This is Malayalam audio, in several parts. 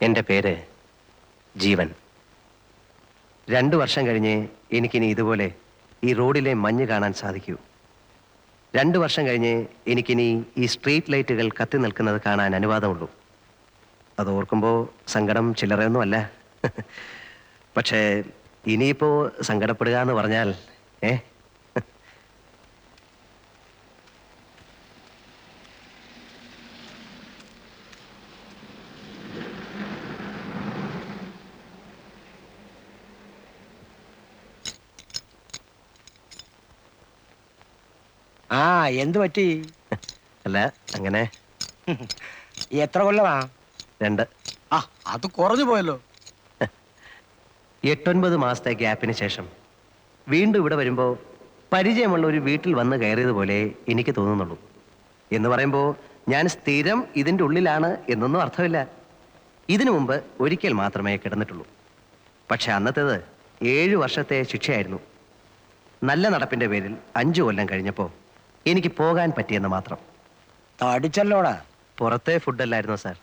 എൻ്റെ പേര് ജീവൻ. 2 വർഷം കഴിഞ്ഞ് എനിക്കിനി ഇതുപോലെ ഈ റോഡിലെ മഞ്ഞ് കാണാൻ സാധിക്കൂ. 2 വർഷം കഴിഞ്ഞ് എനിക്കിനി ഈ സ്ട്രീറ്റ് ലൈറ്റുകൾ കത്തി നിൽക്കുന്നത് കാണാൻ അനുവാദമുള്ളൂ. അത് ഓർക്കുമ്പോൾ സങ്കടം ചില്ലറയൊന്നുമല്ല. പക്ഷേ ഇനിയിപ്പോൾ സങ്കടപ്പെടുക എന്ന് പറഞ്ഞാൽ ഏ ആ എന്ത് പറ്റി? അല്ല അങ്ങനെ എത്ര കൊല്ലമാ? 2. ആ അത് കുറഞ്ഞു പോയല്ലോ. 8-9 മാസത്തെ ഗ്യാപ്പിന് ശേഷം വീണ്ടും ഇവിടെ വരുമ്പോൾ പരിചയമുള്ള ഒരു വീട്ടിൽ വന്ന് കയറിയതുപോലെ എനിക്ക് തോന്നുന്നുള്ളൂ. എന്ന് പറയുമ്പോൾ ഞാൻ സ്ഥിരം ഇതിൻ്റെ ഉള്ളിലാണ് എന്നൊന്നും അർത്ഥമില്ല. ഇതിനു മുമ്പ് ഒരിക്കൽ മാത്രമേ കിടന്നിട്ടുള്ളൂ. പക്ഷെ അന്നത്തേത് 7 വർഷത്തെ ശിക്ഷയായിരുന്നു. നല്ല നടപ്പിൻ്റെ പേരിൽ 5 കൊല്ലം കഴിഞ്ഞപ്പോൾ എനിക്ക് പോകാൻ പറ്റിയെന്ന് മാത്രം. തടിച്ചല്ലോടാ. പുറത്തെ ഫുഡല്ലായിരുന്നോ സാർ?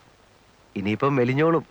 ഇനിയിപ്പം മെലിഞ്ഞോളും.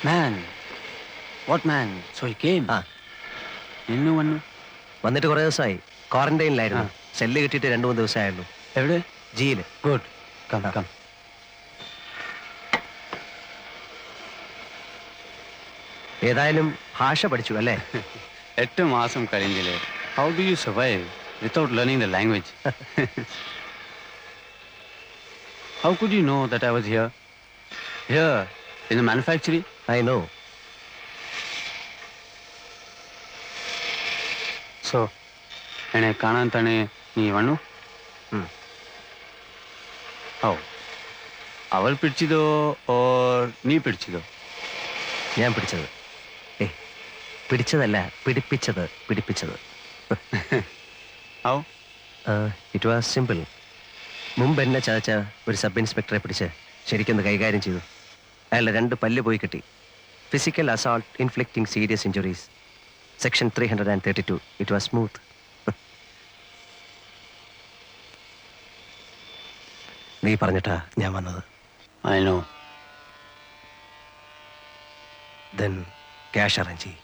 Man, what man? So he came. എന്നു വന്നു? വന്നിട്ട് കുറേ ദിവസമായി. ക്വാറന്റൈനിലായിരുന്നു. സെല്ല് കിട്ടിയിട്ട് 2-3 ദിവസമായുള്ളൂ. എവിടെ? ജിയിൽ. ഗുഡ്. Come, come. ഏതായാലും ഭാഷ പഠിച്ചു അല്ലേ? 8 മാസം കഴിഞ്ഞില്ലേ. How do you survive without learning the language? How could you know that I was here? Here, in the manufacturing? I know. So, എന്നെ കാണാൻ തന്നെ നീ വന്നു? ഓ, അവൾ പിടിച്ചതോ ഓർ നീ പിടിച്ചതോ? ഞാൻ പിടിച്ചത്. പിടിച്ചതല്ല, പിടിപ്പിച്ചത്. ഓ, ഇറ്റ് വാസ് സിമ്പിൾ. മുമ്പ് എന്നെ ചതച്ച ഒരു സബ് ഇൻസ്പെക്ടറെ പിടിച്ച് ശരിക്കൊന്ന് കൈകാര്യം ചെയ്തു. അയാളുടെ 2 പല്ല് പോയി കിട്ടി. Physical assault inflicting serious injuries. Section 332. It was smooth. നീ പറഞ്ഞിട്ടാ ഞാൻ വന്നത്. I know. Then cash arrange ചെയ്യും.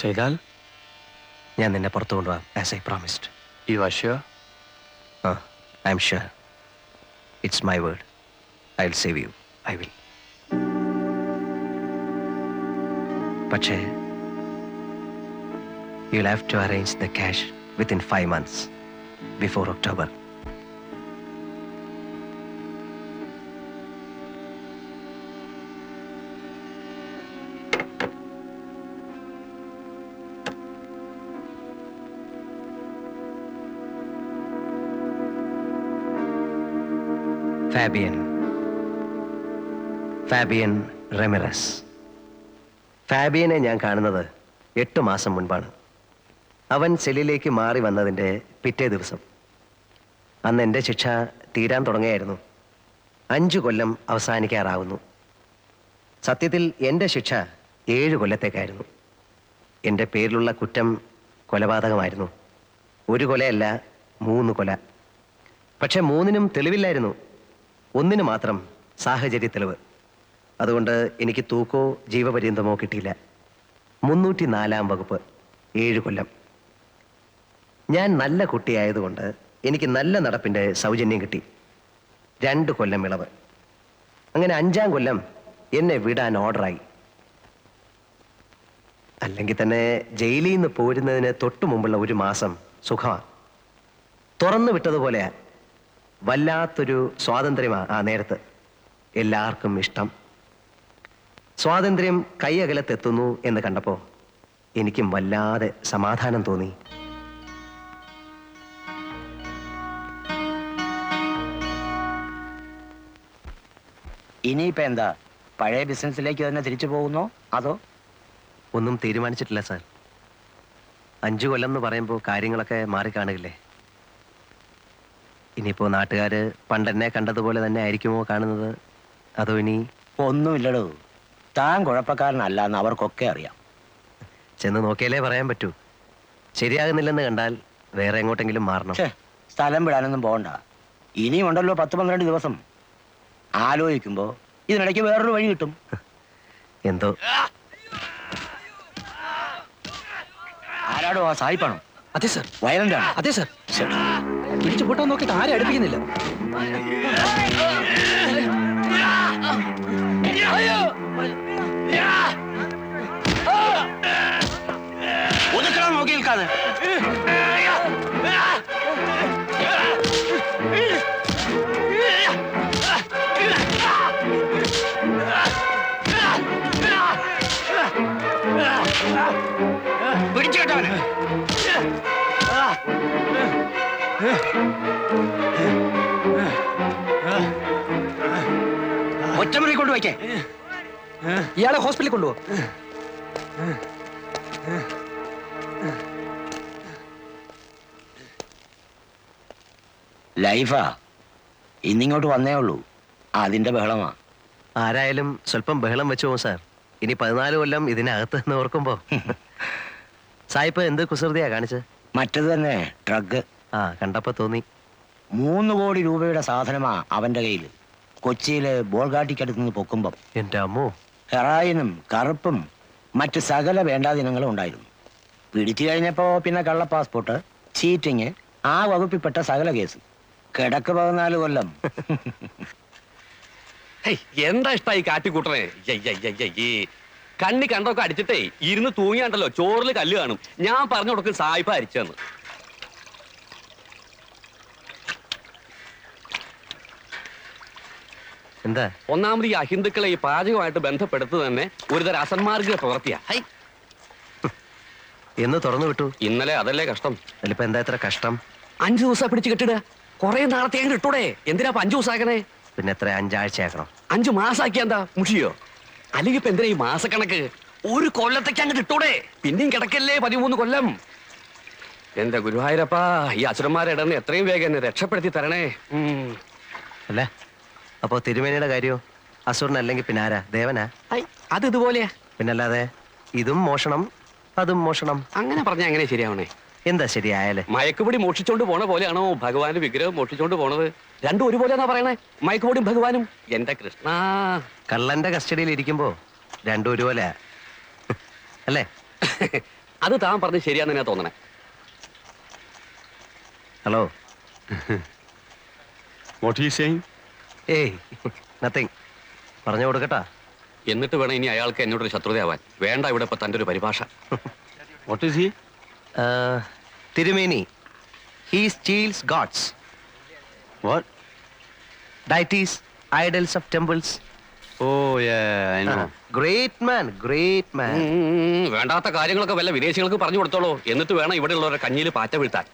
ചെയ്താൽ? ഞാൻ നിന്നെ പുറത്തു കൊണ്ടുപോകാം, as I promised. You are sure? I am sure. It's my word. I will save you. I will. പക്ഷേ you will have to arrange the cash within 5 months before October. Fabian Ramirez. ഫാബിയനെ ഞാൻ കാണുന്നത് 8 മാസം മുൻപാണ്. അവൻ സെല്ലിലേക്ക് മാറി വന്നതിൻ്റെ പിറ്റേ ദിവസം. അന്ന് എൻ്റെ ശിക്ഷ തീരാൻ തുടങ്ങിയായിരുന്നു. 5 കൊല്ലം അവസാനിക്കാറാവുന്നു. സത്യത്തിൽ എൻ്റെ ശിക്ഷ 7 കൊല്ലത്തേക്കായിരുന്നു. എൻ്റെ പേരിലുള്ള കുറ്റം കൊലപാതകമായിരുന്നു. 1 കൊലയല്ല, 3 കൊല. പക്ഷെ 3നും തെളിവില്ലായിരുന്നു. 1 മാത്രം സാഹചര്യ തെളിവ്. അതുകൊണ്ട് എനിക്ക് തൂക്കോ ജീവപര്യന്തമോ കിട്ടിയില്ല. 304-ാം വകുപ്പ്, 7 കൊല്ലം. ഞാൻ നല്ല കുട്ടിയായതുകൊണ്ട് എനിക്ക് നല്ല നടപ്പിൻ്റെ സൗജന്യം കിട്ടി. 2 കൊല്ലം ഇളവ്. അങ്ങനെ 5-ാം കൊല്ലം എന്നെ വിടാൻ ഓർഡറായി. അല്ലെങ്കിൽ തന്നെ ജയിലിൽ നിന്ന് പോരുന്നതിന് തൊട്ടു മുമ്പുള്ള 1 മാസം സുഖമാണ്. തുറന്നു വിട്ടതുപോലെയാ. വല്ലാത്തൊരു സ്വാതന്ത്ര്യമാണ് ആ നേരത്ത്. എല്ലാവർക്കും ഇഷ്ടം. സ്വാതന്ത്ര്യം കൈയകലത്തെത്തുന്നു എന്ന് കണ്ടപ്പോൾ എനിക്കും വല്ലാതെ സമാധാനം തോന്നി. ഇനിയിപ്പോ എന്താ, പഴയ ബിസിനസ്സിലേക്ക് തന്നെ തിരിച്ചു പോകുന്നോ അതോ? ഒന്നും തീരുമാനിച്ചിട്ടില്ല സാർ. 5 കൊല്ലം എന്ന് പറയുമ്പോൾ കാര്യങ്ങളൊക്കെ മാറിക്കാണുകയില്ലേ. ഇനിയിപ്പോൾ നാട്ടുകാർ പണ്ടെന്നെ കണ്ടതുപോലെ തന്നെ ആയിരിക്കുമോ കാണുന്നത്, അതോ ഇനി? ഒന്നുമില്ലടോ, താൻ കുഴപ്പക്കാരനല്ല എന്ന് അവർക്കൊക്കെ അറിയാം. ചെന്ന് നോക്കിയാലേ പറയാൻ പറ്റൂ. ശരിയാകുന്നില്ലെന്ന് കണ്ടാൽ വേറെ എങ്ങോട്ടെങ്കിലും മാറണം. സ്ഥലം വിടാനൊന്നും പോകണ്ട. ഇനിയും ഉണ്ടല്ലോ 10-12 ദിവസം. ആലോചിക്കുമ്പോ ഇതിനിടയ്ക്ക് വേറൊരു വഴി കിട്ടും. എന്തോ. ആരാടോ? ആ സായിപ്പാണോ? അതെ സർ. വയലന്റ് ആണ്? അതെ സർ. പിടിച്ചു പൂട്ടാൻ നോക്കിയിട്ട് ആരും അടുപ്പിക്കുന്നില്ല. നോക്കി നിൽക്കാതെ. പിടിച്ചു കേട്ടവന്. ഒറ്റമുറി കൊണ്ടുവയ്ക്കേ. ഇയാളെ ഹോസ്പിറ്റലിൽ കൊണ്ടുപോ. ലൈഫാ ഇന്നിങ്ങോട്ട് വന്നേ ഉള്ളൂ, അതിന്റെ ബഹളമാ. ആരായാലും സ്വല്പം ബഹളം വെച്ചു പോകും സാർ. ഇനി 14 കൊല്ലം ഇതിനകത്ത് എന്ന് ഓർക്കുമ്പോ. സായിപ്പ് എന്ത് കുസൃതിയാ കാണിച്ചത്? മറ്റത് തന്നെ, ഡ്രഗ്. കണ്ടപ്പോ തോന്നി. 3 കോടി രൂപയുടെ സാധനമാ അവന്റെ കയ്യിൽ. കൊച്ചിയിലെ ബോൾഗാട്ടിക്കടുത്ത് നിന്ന് പൊക്കുമ്പം എന്റെ അമ്മോ. ഹെറായിനും കറുപ്പും മറ്റ് സകല വേണ്ടാദിനങ്ങളും ഉണ്ടായിരുന്നു. പിടിച്ചു കഴിഞ്ഞപ്പോ പിന്നെ കള്ള പാസ്പോർട്ട്, ചീറ്റിങ്, ആ വകുപ്പിൽപ്പെട്ട സകല കേസ്. കിടക്ക് 14 കൊല്ലം. എന്താ ഇഷ്ടായി കാട്ടിക്കൂട്ടണേ? കണ്ണി കണ്ടൊക്കെ അടിച്ചിട്ടേ ഇരുന്ന് തൂങ്ങിയാണ്ടല്ലോ ചോറിൽ കല്ല് കാണും. ഞാൻ പറഞ്ഞു കൊടുക്കും സായിപ്പ അരിച്ചെന്ന്. എന്താ? ഒന്നാമത് ഈ അഹിന്ദുക്കളെ ഈ പാചകമായിട്ട് ബന്ധപ്പെടുത്തു തന്നെ ഒരുതരം അസന്മാർഗ പ്രവൃത്തിയാ. എന്ന് തുറന്നു വിട്ടു. ഇന്നലെ അതല്ലേ കഷ്ടം. അതിലിപ്പോ എന്താ ഇത്ര കഷ്ടം? 5 ദിവസം പിടിച്ച് കെട്ടിടുക. കുറെ നാളത്തെ അങ്ങ് ഇട്ടൂടെ? എന്തിനാ 5 ദിവസം ആക്കണേ? പിന്നെ എത്ര 5 ആഴ്ചയാക്കണം? 5 മാസാക്കിയ എന്താ മുഷിയോ? അല്ലെങ്കിൽ ഇപ്പൊ എന്തിനാ ഈ മാസക്കണക്ക്? 1 കൊല്ലത്തേക്ക് അങ്ങ് ഇട്ടൂടെ? പിന്നെയും കിടക്കല്ലേ 13 കൊല്ലം. എന്റെ ഗുരുവായൂരപ്പാ, ഈ അസുരന്മാരുടെ ഇടന്ന് എത്രയും വേഗം എന്നെ രക്ഷപ്പെടുത്തി തരണേ. അല്ല, അപ്പോ തിരുമേനിയുടെ കാര്യോ? അസുരനല്ലെങ്കിൽ പിന്നെ ആരാ? ദേവനാ? അത് ഇതുപോലെയാ. പിന്നല്ലാതെ ഇതും മോഷണം അതും മോഷണം. അങ്ങനെ പറഞ്ഞാ എങ്ങനെ ശരിയാവണേ? എന്താ ശരിയായാലേ? മയക്കുപൊടി മോഷിച്ചോണ്ട് പോണ പോലെയാണോ ഭഗവാന്റെ വിഗ്രഹം മോഷിച്ചോണ്ട് പോണത്? രണ്ടും ഒരുപോലെയാണോ പറയണേ? മയക്കുപൊടിയും ഭഗവാനും. എന്റെ കൃഷ്ണ, കള്ളന്റെ കസ്റ്റഡിയിൽ ഇരിക്കുമ്പോ രണ്ടും ഒരുപോലെ അല്ലേ? അത് താൻ പറഞ്ഞ് ശരിയാന്ന് തന്നെ തോന്നണേ. Hello. What are you saying? ഏയ്, നത്തിങ്. പറഞ്ഞു കൊടുക്കട്ടാ. എന്നിട്ട് വേണം ഇനി അയാൾക്ക് എന്നോടൊരു ശത്രുതയാവാൻ. വേണ്ട ഇവിടെ ഇപ്പൊ തന്റെ ഒരു പരിഭാഷ. What is he? തിരുമേനി, he steals gods, What? deities, idols of temples. Oh, yeah, I know. Great man, great man. വേണ്ടാത്ത കാര്യങ്ങളൊക്കെ വല്ല വിദേശികൾക്ക് പറഞ്ഞു കൊടുത്തോളൂ. എന്നിട്ട് വേണം ഇവിടെ ഉള്ളവരുടെ കഞ്ഞിയിൽ പാറ്റ വീഴ്ത്താൻ.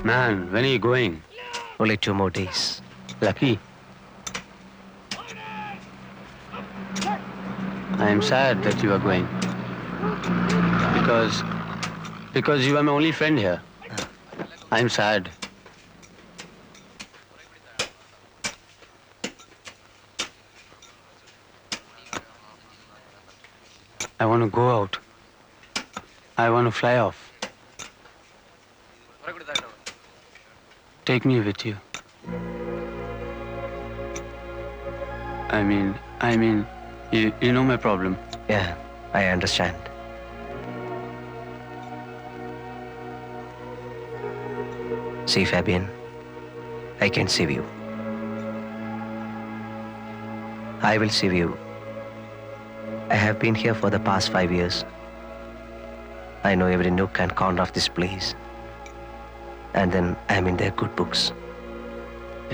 Man, when are you going? Only 2 more days. Lucky. I am sad that you are going. Because you are my only friend here. I am sad. I want to go out. I want to fly off. Take me with you. I mean, you know my problem. Yeah, I understand. See, Fabian, I can save you. I will save you. I have been here for the past 5 years. I know every nook and corner of this place. And then I'm in their good books.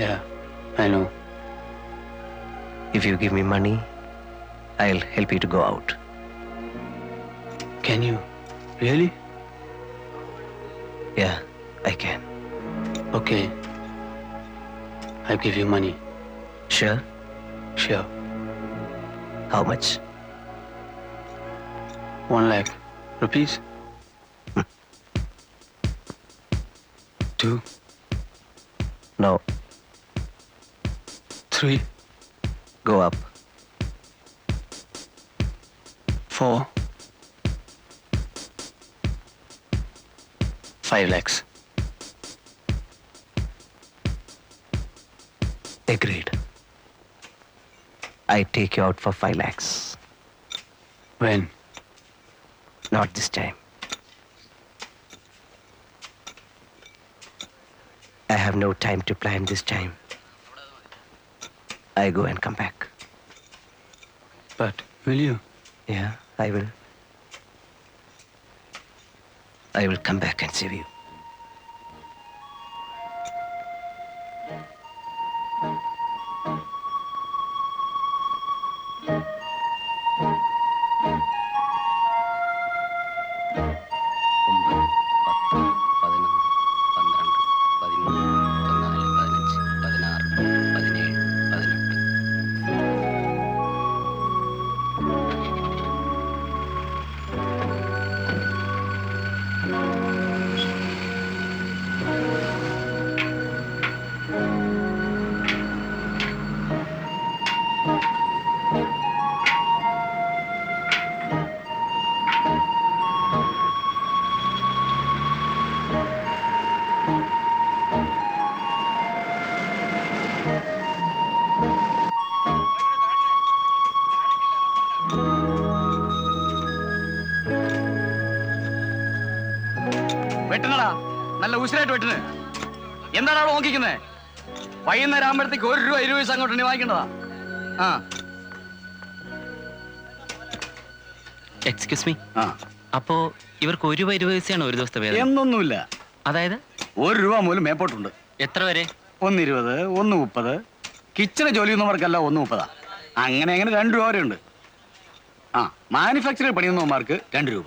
Yeah, I know. If you give me money, I'll help you to go out. Can you? Really? Yeah, I can. Okay. I'll give you money. Sure? Sure. How much? 1 lakh rupees. 2, No, 3, go up. 4, 5 lakhs. Agreed. I take you out for 5 lakhs. When? Not this time. I have no time to plan this time. I go and come back. But will you? Yeah, I will. I will come back and save you. നല്ല ഉസിരായിട്ട് വെട്ടിന്. എന്താണ് അവിടെ നോക്കിക്കുന്നേ? വൈകുന്നേരം ആകുമ്പോഴത്തേക്ക് 1 രൂപ 20 പൈസ അങ്ങോട്ട് വാങ്ങിക്കേണ്ടതാ. ആ എക്സ്ക്യൂസ് മീ, ആ അപ്പോ ഇവർക്ക് 1 രൂപ 20 പൈസയാണ് ഒരു ദിവസത്തെ വേതനം? എന്നൊന്നുമില്ല. അതായത് 1 രൂപ മൂലം മേപ്പോട്ടുണ്ട്. എത്ര വരെ? 1.20, 1.30. കിച്ചണ് ജോലി ചെയ്യുന്നവർക്കല്ല 1.30. അങ്ങനെ 2 രൂപ വരെ ഉണ്ട്. ആ മാനുഫാക്ചറിൽ പണിയുന്നവന്മാർക്ക് 2 രൂപ.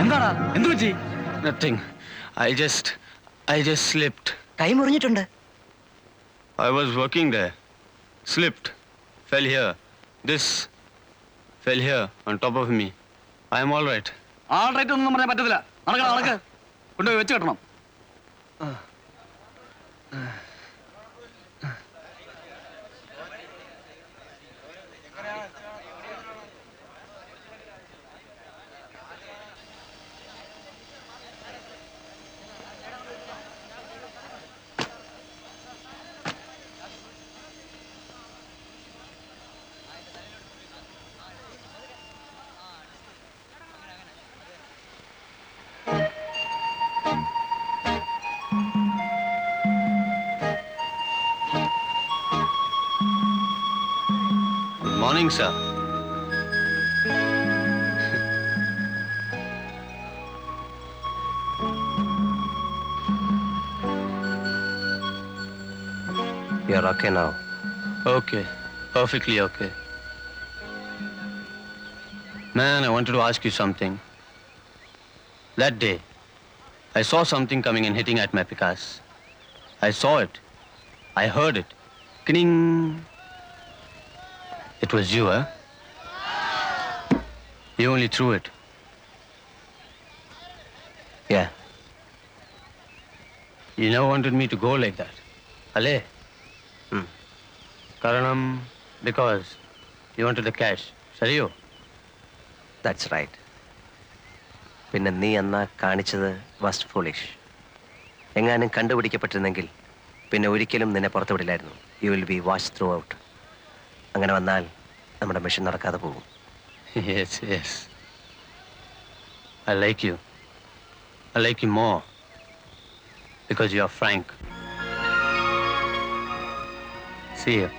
എന്താടാ എന്തു പറ്റി? Nothing. I just slipped. കൈ മുറിഞ്ഞിട്ടുണ്ട്. I was working there. Slipped. Fell here. This fell here on top of me. I am all right. All right ഒന്നും പറയാൻ പറ്റത്തില്ല. നടക്ക് കൊണ്ടുപോയി വെച്ച് കെട്ടണം. Good morning, sir. You're okay now. Okay. Perfectly okay. Man, I wanted to ask you something. That day, I saw something coming and hitting at my Picasso. I saw it. I heard it. Kning. It was you, huh? You only threw it. Yeah. You never wanted me to go like that. Ale? Karanam, because you wanted the cash. Sariyo? That's right. പിന്നെ നീ എന്നാ കാണിച്ചത് വാസ് ഫൂളിഷ്. എങ്ങാനും കണ്ടുപിടിക്കപ്പെട്ടിരുന്നെങ്കിൽ പിന്നെ ഒരിക്കലും നിന്നെ പുറത്തു വിടില്ലായിരുന്നു. You will be watch throughout. അങ്ങനെ വന്നാൽ നമ്മുടെ മിഷൻ നടക്കാതെ പോകും. Yes, yes. I like you. I like you more. Because you are frank. See you.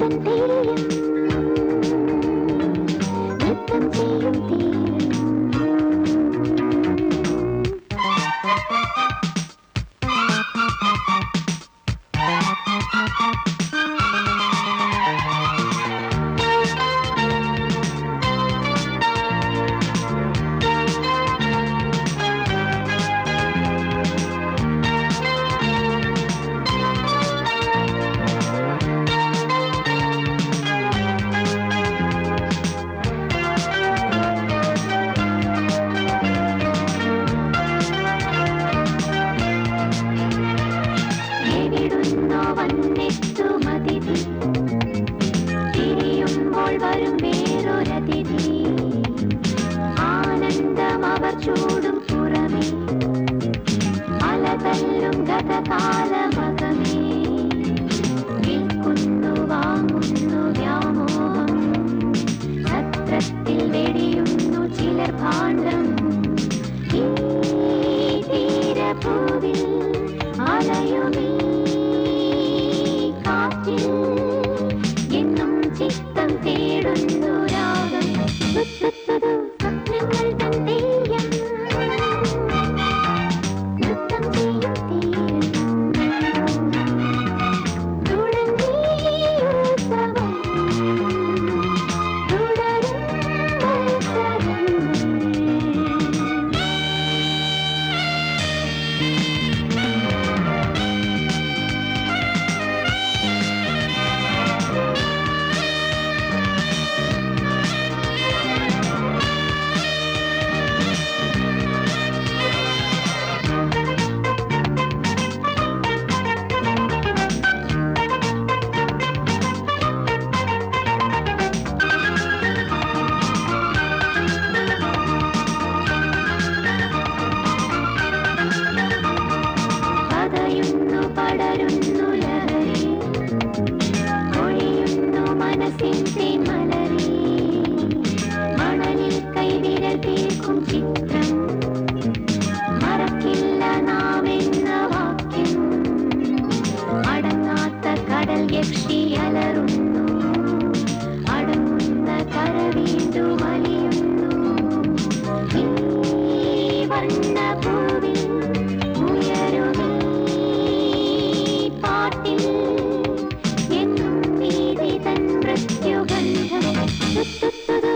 തൻ തീരം നൃത്തം ചെയ്യും തീരം എവിടുന്നോ വന്നെത്തുമതിഥി തിരിയുമ്പോൾ വരും വേറൊരതിഥി ആനന്ദം അവർ ചൂടും പുറമേ അലതല്ലും ഗതകാലമകമേ വിൽക്കുന്നു വാങ്ങുന്നു വ്യാമോഹം സത്രത്തിൽ വെടിയുന്നു ചിലർ ഭാണ്ഡം ഈ തീരഭൂവിൽ അലയുമീ കാറ്റിൽ എന്നും ചിത്തം തേടുന്നു രാഗം തുത്തുത്തുതു സ്വപ്നങ്ങൾ തൻ തെയ്യം നൃത്തം ചെയ്യും തീരം തുടങ്ങി ഉത്സവം തുടരും മത്സരങ്ങൾ പതയുന്നു പടരുന്നു ലഹരി ഒഴിയുന്നു മനസ്സിന്റെ മലരി മണലിൽ കൈവിരൽ തീർക്കും ചിത്രം മറക്കില്ല നാമെന്ന വാക്യം അടങ്ങാത്ത കടൽ യക്ഷി അലറുന്നു അടങ്ങുന്ന കര വീണ്ടും അലിയുന്നു ഈ വർണ്ണഭൂവിൽ ഉയരുമീ പാട്ടിൽ എന്നും നീതി തൻ മൃത്യുഗന്ധം തുത്തുത്തുതു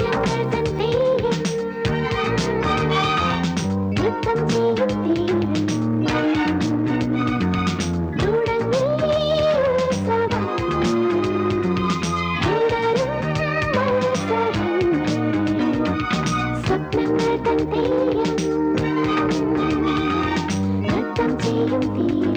ഞങ്ങൾ തൻ തെയ്യം നൃത്തം ചെയ്യും തീരം തുടങ്ങി ഉത്സവം തുടരും മത്സരങ്ങൾ സ്വപ്നങ്ങൾ തൻ തെയ്യം നൃത്തം ചെയ്യും തീരം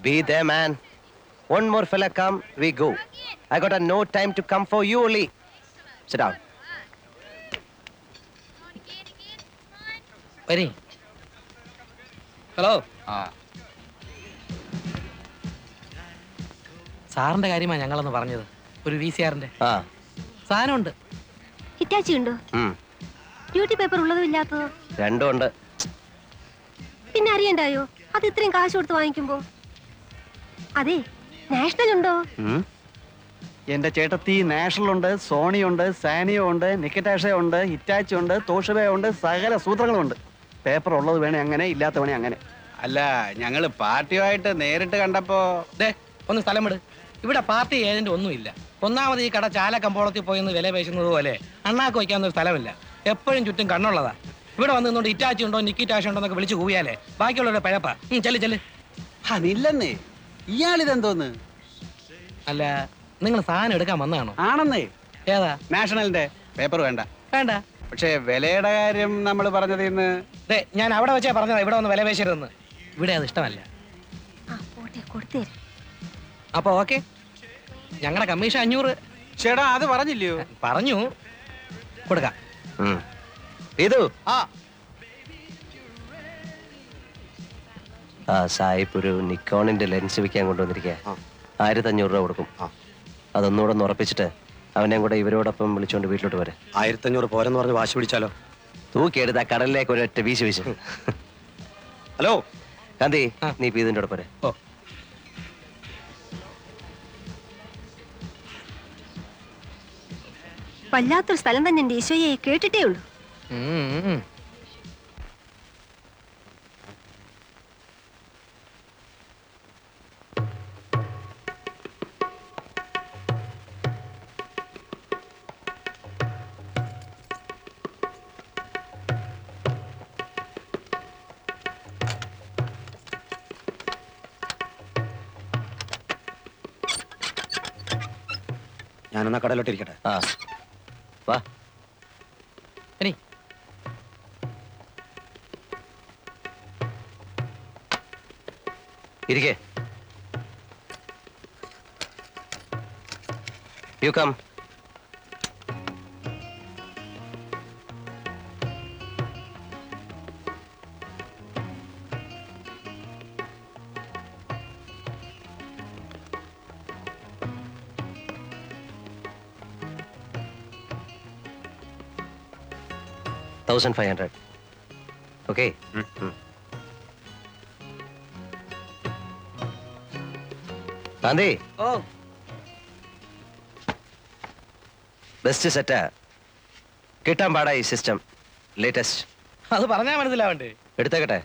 Be there, man. One more fella come, we go. I got no time to come for you only. Sit down. വരി. ഹലോ സാറിന്റെ കാര്യമാണ് ഞങ്ങളൊന്ന് പറഞ്ഞത്. ഒരു VCRന്റെ ആ സാധനമുണ്ട്. ഹിറ്റാച്ചി ഉണ്ടോ ഡ്യൂട്ടി പേപ്പർ ഉള്ളതും ഇല്ലാത്തതോ രണ്ടും ഉണ്ട്. പിന്നെ അറിയണ്ടായോ അത് ഇത്രയും കാശ് കൊടുത്ത് വാങ്ങിക്കുമ്പോ അതെ നാഷണൽ ഉണ്ടോ എന്റെ ചേട്ടത്തി നാഷണൽ ഉണ്ട്, സോണി ഉണ്ട്, സാനിയോ ഉണ്ട്, നിക്കറ്റാഷ ഉണ്ട്, ഹിറ്റാച്ചി ഉണ്ട്, തോഷബ ഉണ്ട്, സകല സൂത്രങ്ങളും ഉണ്ട്. പേപ്പർ ഉള്ളത് വേണേ അങ്ങനെ, ഇല്ലാത്ത വേണേ അങ്ങനെ. അല്ല, ഞങ്ങള് പാർട്ടിയുമായിട്ട് നേരിട്ട് കണ്ടപ്പോ ദേ ഒന്ന് സ്ഥലം വിട്. ഇവിടെ പാർട്ടി ഏജന്റ് ഒന്നുമില്ല. ഒന്നാമത് ഈ കട ചാല കമ്പോളത്തിൽ പോയെന്ന് വില പേശുന്നത് പോലെ അണ്ണാക്ക് വയ്ക്കാവുന്ന ഒരു സ്ഥലമില്ല. എപ്പോഴും ചുറ്റും കണ്ണുള്ളതാ. ഇവിടെ വന്ന് നിന്നോണ്ട് ഇറ്റാച്ചി ഉണ്ടോ നിക്കിറ്റാഷ ഉണ്ടോ എന്നൊക്കെ വിളിച്ച് കൂവിയാലേ ബാക്കിയുള്ളവരുടെ പഴപ്പാ. ചെല്ല് ചെല്ല്. അതില്ലെന്നേ, ഇയാളിതെന്തോന്ന്? അല്ല നിങ്ങൾ സാധനം എടുക്കാൻ വന്നതാണോ? ആണെന്നേ. ഏതാ? നാഷണലിന്റെ പേപ്പർ വേണ്ട. വേണ്ട. പക്ഷേ വിലയുടെ കാര്യം നമ്മൾ പറഞ്ഞത് ഇന്ന്. ഞാൻ അവിടെ വെച്ചാ പറഞ്ഞതാ ഇവിടെ ഒന്ന് വില പേശരുതെന്ന്. ഇവിടെ അത് ഇഷ്ടമല്ല. അപ്പൊ ഓക്കെ, ഞങ്ങളുടെ കമ്മീഷൻ 500. ചേട്ടാ അത് പറഞ്ഞില്ലയോ? പറഞ്ഞു കൊടുക്കാം. ഇതു ആ ആ സായിപ്പ് ഒരു നിക്കോണിന്റെ ലെൻസ് വിൽക്കാൻ കൊണ്ടുവന്നിരിക്കുക. 1500 രൂപ കൊടുക്കും. അതൊന്നുകൂടെ ഒന്ന് ഉറപ്പിച്ചിട്ട് അവനെ കൂടെ ഇവരോടൊപ്പം വിളിച്ചോണ്ട് വീട്ടിലോട്ട് വരെ. 1500 പോരെന്ന് പറഞ്ഞ് വാശി പിടിച്ചാലോ? തൂക്കിയെടുത്ത് ആ കടലിലേക്ക് ഒരൊറ്റ വീശി വീശ്. ഹലോ കാന്തി, നീ ഇപ്പൊ ഇതിന്റെ കൂടെ പോരെ. ഓ വല്ലാത്തൊരു സ്ഥലം തന്നെ എന്റെ ഈശോയെ, കേട്ടിട്ടേ ഉള്ളൂ. ഞാനെന്നാ കടയിലോട്ട് ഇരിക്കട്ടെ. ആ വാ. ഇനി ഇരിക്കേ. You come. $1,500. Okay. ഗാന്ധി, ഓ ബെസ്റ്റ് സെറ്റാ. കിട്ടാൻ പാടാ ഈ സിസ്റ്റം. ലേറ്റസ്റ്റ്. അത് പറഞ്ഞാ മനസ്സിലാവണ്ടേ? എടുത്തേക്കട്ടെ.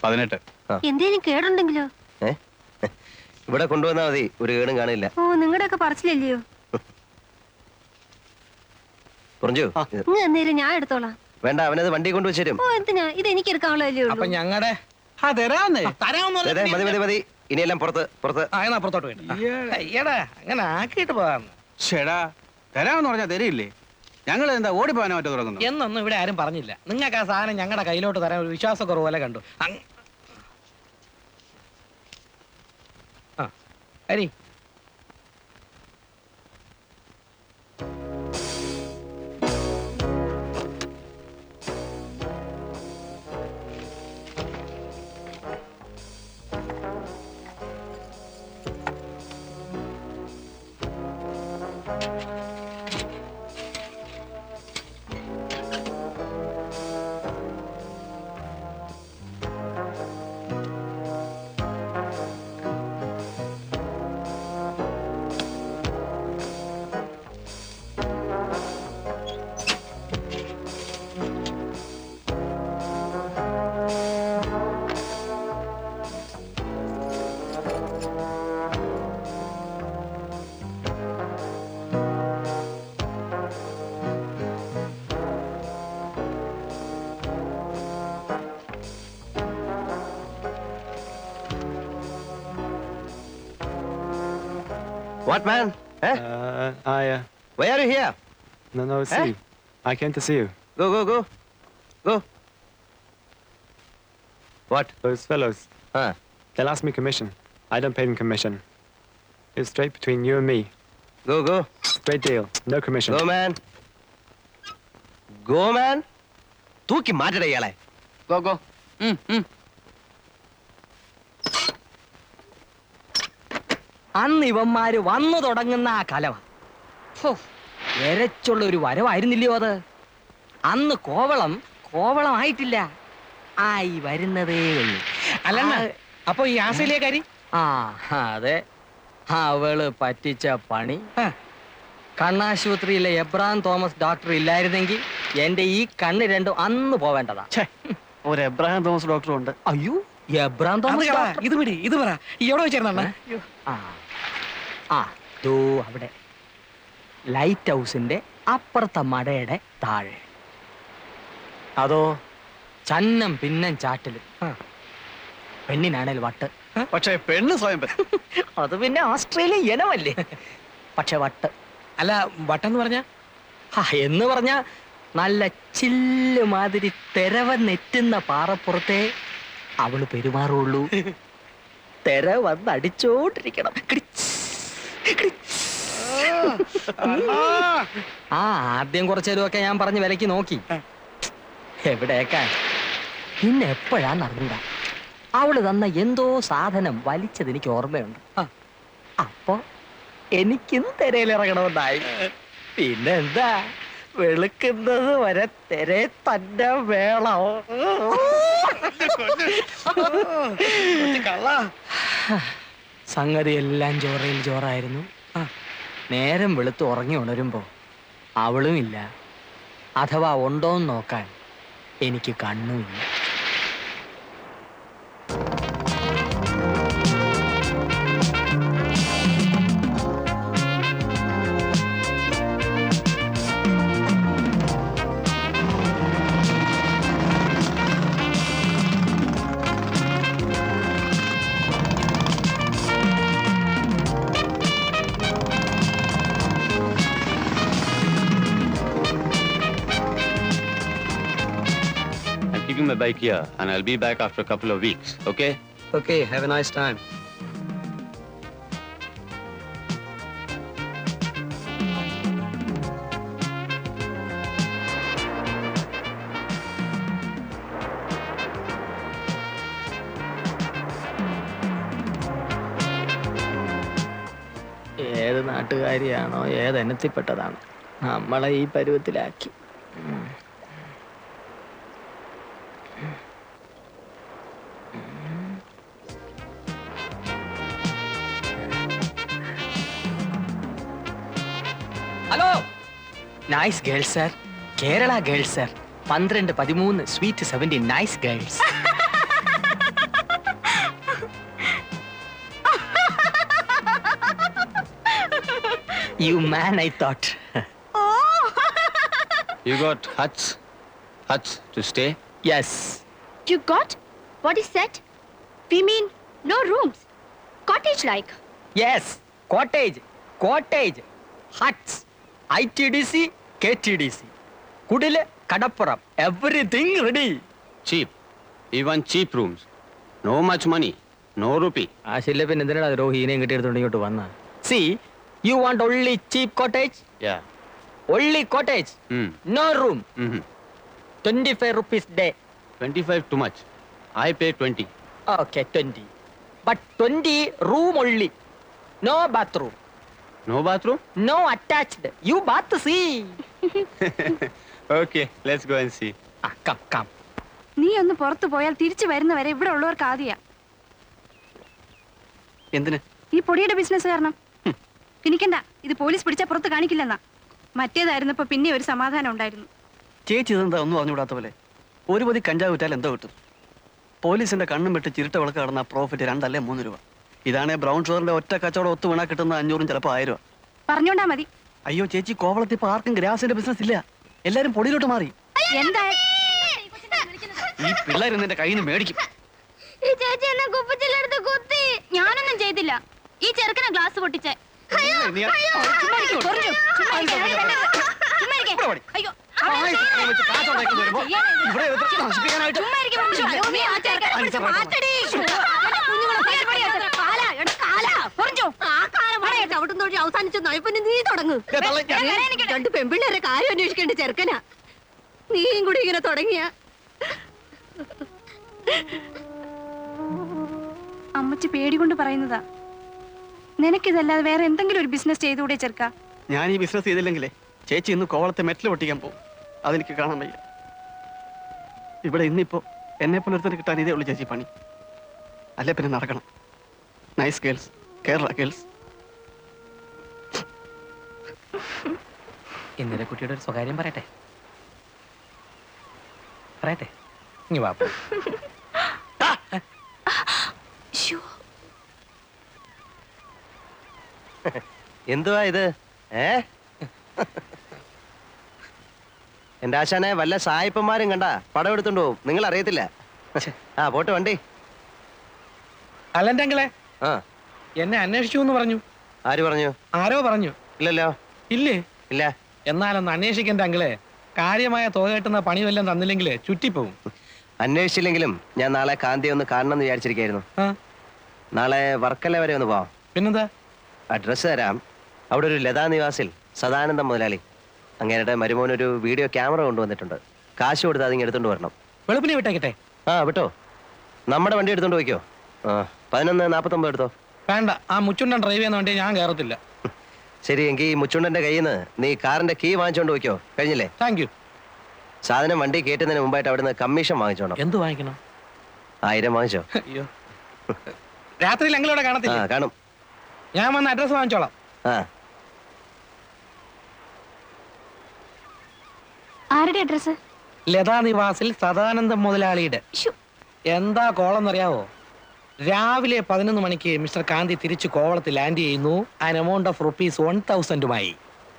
18. എന്തേലും കേടുണ്ടെങ്കിലോ? ഇവിടെ കൊണ്ടുവന്നാ മതി, ഒരു കേടും കാണില്ല. ഓ, നിങ്ങളുടെ ഒക്കെ പറച്ചില്ലല്ലയോ? പുറഞ്ചു, ഇങ്ങ് എന്നേലും ഞാൻ എടുത്തോളാം. വേണ്ട, അവനത് വണ്ടി കൊണ്ടുവച്ച് തരും. ഓ, എന്തിനാ? ഇത് എനിക്ക് എടുക്കാനുള്ളതല്ലേ അപ്പൊ ഉള്ളൂ. ഞങ്ങളുടെ തരാന്നേ. അതെ, മതി മതി മതി. ഇനിയെല്ലാം പുറത്ത് പുറത്ത്. അപ്പുറത്തോട്ട് വേണ്ട. അയ്യടാ, അങ്ങനെ ആക്കിയിട്ട് പോകാന്ന്. ചേടാ, തരാമെന്ന് പറഞ്ഞാൽ തരില്ലേ? ഞങ്ങൾ എന്താ ഓടിപ്പോകാനോ മറ്റോ തുടങ്ങുന്നു? എന്നൊന്നും ഇവിടെ ആരും പറഞ്ഞില്ല. നിങ്ങൾക്ക് ആ സാധനം ഞങ്ങളുടെ കയ്യിലോട്ട് തരാൻ ഒരു വിശ്വാസക്കുറവ് പോലെ കണ്ടു. Hari, What, man? Eh? Why are you here? No, see. I came to see you. Go. Go. What? Those fellows, Huh? they'll ask me commission. I don't pay them commission. It's straight between you and me. Go. Straight deal. No commission. Go, man. Go, man. തൂക്കി മാറ്റട ഇയാളെ. ഗോ. അന്ന് ഇവന്മാര് വന്നു തുടങ്ങുന്ന ആ കലവ എരച്ചുള്ള ഒരു വരവായിരുന്നില്ലയോ അത്? അന്ന് കോവളമായിട്ടില്ല, ആയി വരുന്നതേ ഉള്ളൂ. അല്ലണ്ണ, അപ്പൊ ഈ ആസ്ട്രേലിയക്കാരി? ആ അതെ, അവള് പറ്റിച്ച പണി. കണ്ണാശുപത്രിയിലെ എബ്രാം തോമസ് ഡോക്ടർ ഇല്ലായിരുന്നെങ്കിൽ എന്റെ ഈ കണ്ണ് രണ്ടും അന്ന് പോവേണ്ടതാ. ഒരു എബ്രഹാം തോമസ് ഡോക്ടറും ഉണ്ട്. അയ്യോ, എബ്രാം തോമസ് ഡോക്ടർ. ഇത് പറ എവിടെ വെച്ചായിരുന്ന? ദോ അവിടെ ലൈറ്റ് ഹൗസിന്റെ അപ്പുറത്തെ മടയുടെ താഴെ. അതോ ചന്നം പിന്നം ചാട്ടിലും. പെണ്ണിനാണേൽ വട്ട്. പക്ഷേ പെണ്ണ് സ്വയം അത് പിന്നെ ഓസ്ട്രേലിയ ഇനമല്ലേ. പക്ഷെ വട്ട്. അല്ല, വട്ടെന്ന് പറഞ്ഞ എന്ന് പറഞ്ഞ നല്ല ചില്ല് മാതിരി തെരവന്നെറ്റുന്ന പാറപ്പുറത്തെ അവള് പെരുമാറുള്ളൂ. തെര വന്നടിച്ചോണ്ടിരിക്കണം. ആദ്യം കുറച്ചേരുമൊക്കെ ഞാൻ പറഞ്ഞ് വിലക്ക് നോക്കി. എവിടേക്കാ പിന്നെ എപ്പോഴാന്ന് അറിഞ്ഞൂടാ അവള് തന്ന എന്തോ സാധനം വലിച്ചത് എനിക്ക് ഓർമ്മയുണ്ട്. അപ്പൊ എനിക്കും തിരയിലിറങ്ങണമെന്നായി. പിന്നെ എന്താ വെളുക്കുന്നത് വരെ തിരെ തന്നെ വേണം. സംഗതി എല്ലാം ജോറയിൽ ജോറായിരുന്നു. നേരം വെളുത്ത് ഉറങ്ങി ഉണരുമ്പോ അവളും ഇല്ല, അഥവാ ഉണ്ടോന്ന് നോക്കാൻ എനിക്ക് കണ്ണുമില്ല. I'm keeping my bike here and I'll be back after a couple of weeks, okay? Okay, have a nice time. ഏത് നാട്ടുകാരിയാണോ ഏതെനത്തിൽപ്പെട്ടതാണോ നമ്മളെ ഈ പരുവത്തിലാക്കി. Hello, nice girls sir, Kerala girls sir, 12, 13, sweet 17, nice girls. You man, I thought. You got huts? Huts to stay? Yes. You got? What is that? We mean no rooms. Cottage like. Yes. Cottage. Cottage. Huts. ITDC, KTDC. Kudile, Kadappuram. Everything ready. Cheap. Even cheap rooms. No much money. No rupee. ആ ശില്ലപ്പൻ എന്തിനാ രോഹിനെയും കിട്ടിയെടുത്തോണ്ട് ഇങ്ങോട്ട് വന്ന? See, you want only cheap cottage? Yeah. Only cottage. No room. 25 rupees day. 25 too much. I pay 20. Okay, 20. But 20 room only. No bathroom. No bathroom? No attached. You bath see. Okay, let's go and see. Come, come. നീ ഒന്ന് പുറത്തു പോയാൽ തിരിച്ചു വരുന്നവരെ ഇവിടെ ഉള്ളവർക്ക് ആദ്യ എന്തിന്? ഈ പൊടിയുടെ ബിസിനസ് കാരണം. എനിക്കെന്താ ഇത് പോലീസ് പിടിച്ചാൽ പുറത്ത് കാണിക്കില്ലെന്നാ. മറ്റേതായിരുന്നപ്പോ പിന്നെ ഒരു സമാധാനം ഉണ്ടായിരുന്നു. ചേച്ചി ഇതെന്താ ഒന്നും അറിഞ്ഞുകൂടാത്ത പോലെ? ഒരു പൊതി കഞ്ചാവ് വിറ്റാൽ എന്തോ കിട്ടും? പോലീസിന്റെ കണ്ണും വെട്ട് ചിരുട്ട വിളക്ക് കടന്ന പ്രോഫിറ്റ് 2 അല്ലേ 3 രൂപ. ഇതാണേ ബ്രൗൺ ഷുഗറിന്റെ ഒറ്റ കച്ചവടം ഒത്തു വീണാ കിട്ടുന്ന 500 ചിലപ്പോൾ 1000 രൂപ. പറഞ്ഞോണ്ടാ മതി. അയ്യോ ചേച്ചി, കോവളത്തിൽ ഇപ്പൊ ആർക്കും ഗ്രാസിന്റെ ബിസിനസ് ഇല്ല. എല്ലാരും പൊടിയിലോട്ട് മാറി. എന്താ ഈ പിള്ളേർ എന്റെ കയ്യിൽ നിന്ന് മേടിക്കും. ഞാനൊന്നും ചെയ്തില്ല. ഈ ചെറുക്കനെ ഗ്ലാസ് പൊട്ടിച്ചേ. അവസാനിച്ചു നീ തുടങ്ങും. 2 പെൺപിള്ളേരെ കാര്യം അന്വേഷിക്കേണ്ട ചെറുക്കനാ. നീയും കൂടി ഇങ്ങനെ തുടങ്ങിയ. അമ്മച്ചി പേടി കൊണ്ട് പറയുന്നതാ. നിനക്കിതല്ലാതെ വേറെ എന്തെങ്കിലും ഒരു ബിസിനസ് ചെയ്തുകൂടെ ചെറുക്ക? ഞാൻ ഈ ബിസിനസ് ചെയ്തില്ലെങ്കിലേ ചേച്ചി ഇന്ന് കോവളത്തെ മെറ്റൽ പൊട്ടിക്കാൻ പോകും. അതെനിക്ക് കാണാൻ വയ്യ. ഇവിടെ ഇന്നിപ്പോ എന്നെ പോലെ ഒരുത്തന്നെ കിട്ടാൻ ഇതേ ഉള്ളു ചേച്ചി പണി. അല്ലേ പിന്നെ നടക്കണം. Nice girls, Kerala girls. ഇന്നലെ കുട്ടിയുടെ ഒരു സ്വകാര്യം പറയട്ടെ. ഇനി വാ. എന്തുവാ ഇത്? എന്റെ ആശാനെ വല്ല സായിപ്പന്മാരും കണ്ട പടം എടുത്തോണ്ട് പോവും. നിങ്ങൾ അറിയത്തില്ല. ആ പോട്ടെ വണ്ടി. അല്ലെങ്കിലേ ആ എന്നെ അന്വേഷിച്ചു എന്ന് പറഞ്ഞു. ആര് പറഞ്ഞു? ആരോ പറഞ്ഞു. ഇല്ലല്ലോ. ഇല്ലേ? ഇല്ല. എന്നാലൊന്ന് അന്വേഷിക്കണ്ട അങ്കിളെ. കാര്യമായ തുക കിട്ടുന്ന പണി വല്ലതും തന്നില്ലെങ്കിൽ ചുറ്റിപ്പോവും. അന്വേഷിച്ചില്ലെങ്കിലും ഞാൻ നാളെ കാന്തിയെ ഒന്ന് കാണണം എന്ന് വിചാരിച്ചിരിക്കായിരുന്നു. നാളെ വർക്കല വരെ ഒന്ന് പോവാം. പിന്നെന്താ? അഡ്രസ്സ് തരാം. അവിടെ ഒരു ലതാ നിവാസിൽ സദാനന്ദം മുതലാളി അങ്ങേരുടെ മരുമോനൊരു വീഡിയോ ക്യാമറ കൊണ്ടുവന്നിട്ടുണ്ട്. കാശ് കൊടുത്ത് അതിങ്ങ് എടുത്തോണ്ട് വരണം. വെളുപ്പിനെ വിട്ടേക്കട്ടെ. ആ വിട്ടോ, നമ്മുടെ വണ്ടി എടുത്തോണ്ട് പോയിക്കോ. 11:49 എടുത്തോ. വേണ്ട, ആ മുച്ചുണ്ടൻ ഡ്രൈവ് ചെയ്യുന്ന വണ്ടി ഞാൻ കയറത്തില്ല. ശരി, എങ്കിൽ ഈ മുച്ചുണ്ടന്റെ കയ്യിൽ നിന്ന് നീ കാറിന്റെ കീ വാങ്ങിച്ചോണ്ട് പോയിക്കോ. കഴിഞ്ഞില്ലേ? Thank you. സാധനം വണ്ടി കയറ്റുന്നതിന് മുമ്പായിട്ട് അവിടുന്ന് കമ്മീഷൻ വാങ്ങിച്ചോണം. എന്ത് വാങ്ങിക്കണം? 1000 വാങ്ങിച്ചോ. അയ്യോ, രാത്രിയിൽ എങ്കിലൂടെ ആ കാണത്തില്ല. കാണും. ഞാൻ വന്ന് അഡ്രസ് വാങ്ങിച്ചോളാം. ആ ആരുടെ അഡ്രസ്? ലതാ നിവാസിൽ സദാനന്ദം മുതലാളിയുടെ. എന്താ കോളെന്നറിയാവോ? രാവിലെ 11 മണിക്ക് മിസ്റ്റർ കാന്തി തിരിച്ചു കോവളത്തിൽ ലാൻഡ് ചെയ്യുന്നു. ആൻ എമൗണ്ട് ഓഫ് ₹1000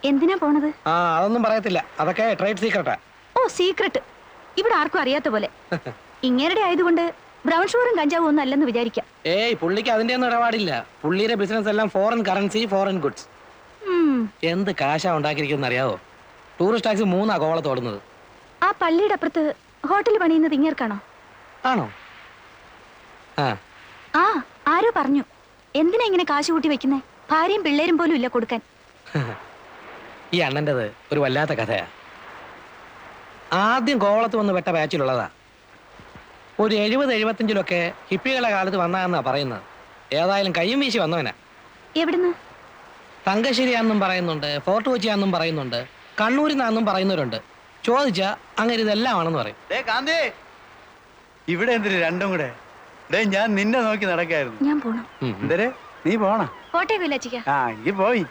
എന്തിനാ പോണത്? ആ, അതൊന്നും പറയത്തില്ല, അതൊക്കെ ട്രേഡ് സീക്രട്ടാ. ഓ, സീക്രട്ട്. ഇവിടെ ആർക്കും അറിയാത്ത പോലെ. ഇങ്ങേരുടെ ആയതുകൊണ്ട് ബ്രൗൺ ഷുഗറും കഞ്ചാവും ഒന്നും അല്ലെന്ന് വിചാരിക്കാം. ഏയ്, പുള്ളിക്ക് അതിന്റെ ഒന്നും ഇടപാടില്ല. പുള്ളിയുടെ ബിസിനസ് എല്ലാം ഫോറിൻ കറൻസി, ഫോറിൻ ഗുഡ്സ്. എന്ത് കാശാ ഉണ്ടാക്കിയിരിക്കുന്ന അറിയാവോ? ടൂറിസ്റ്റ് ടാക്സി 3 കോവളത്ത് ഓടുന്നത്. ആ പള്ളിയുടെ അപ്പുറത്ത് ഹോട്ടൽ പണിയുന്നത് ഇങ്ങേർക്കാണോ? ആണോ? ആ, ആ, ആരോ പറഞ്ഞു. എന്തിനാ ഇങ്ങനെ കാശ് കൂട്ടി വെക്കുന്നേ? ഭാര്യയും പിള്ളേരും പോലും ഇല്ല കൊടുക്കാൻ. ഈ അണ്ണൻ്റെത് ഒരു വല്ലാത്ത കഥയാ. ആദ്യം കോവളത്ത് വന്ന് വെട്ട ബാച്ചിലുള്ളതാ. ഒരു 70-75 ഹിപ്പികളുടെ കാലത്ത് വന്നാന്നാ പറയുന്നത്. ഏതായാലും കയ്യും വീശി വന്നവനാ. എവിടുന്ന്? തങ്കശ്ശേരിയാന്നും പറയുന്നുണ്ട്, ഫോർട്ട് കൊച്ചിയാന്നും പറയുന്നുണ്ട്, കണ്ണൂരിൽ നിന്നാന്നും പറയുന്നവരുണ്ട്. ചോദിച്ചാ അങ്ങനെ ഇതെല്ലാം ആണെന്ന് പറയും. കാന്തി, ഇവിടെ എന്തിന് രണ്ടും കൂടെ? ഞാൻ നിന്നെ നോക്കി നടക്കായിരുന്നു. ഞാൻ പോണം. എന്തരെ നീ പോണ? കോട്ടയം വില്ലേജിക്ക. ആ, എനിക്ക് പോയി.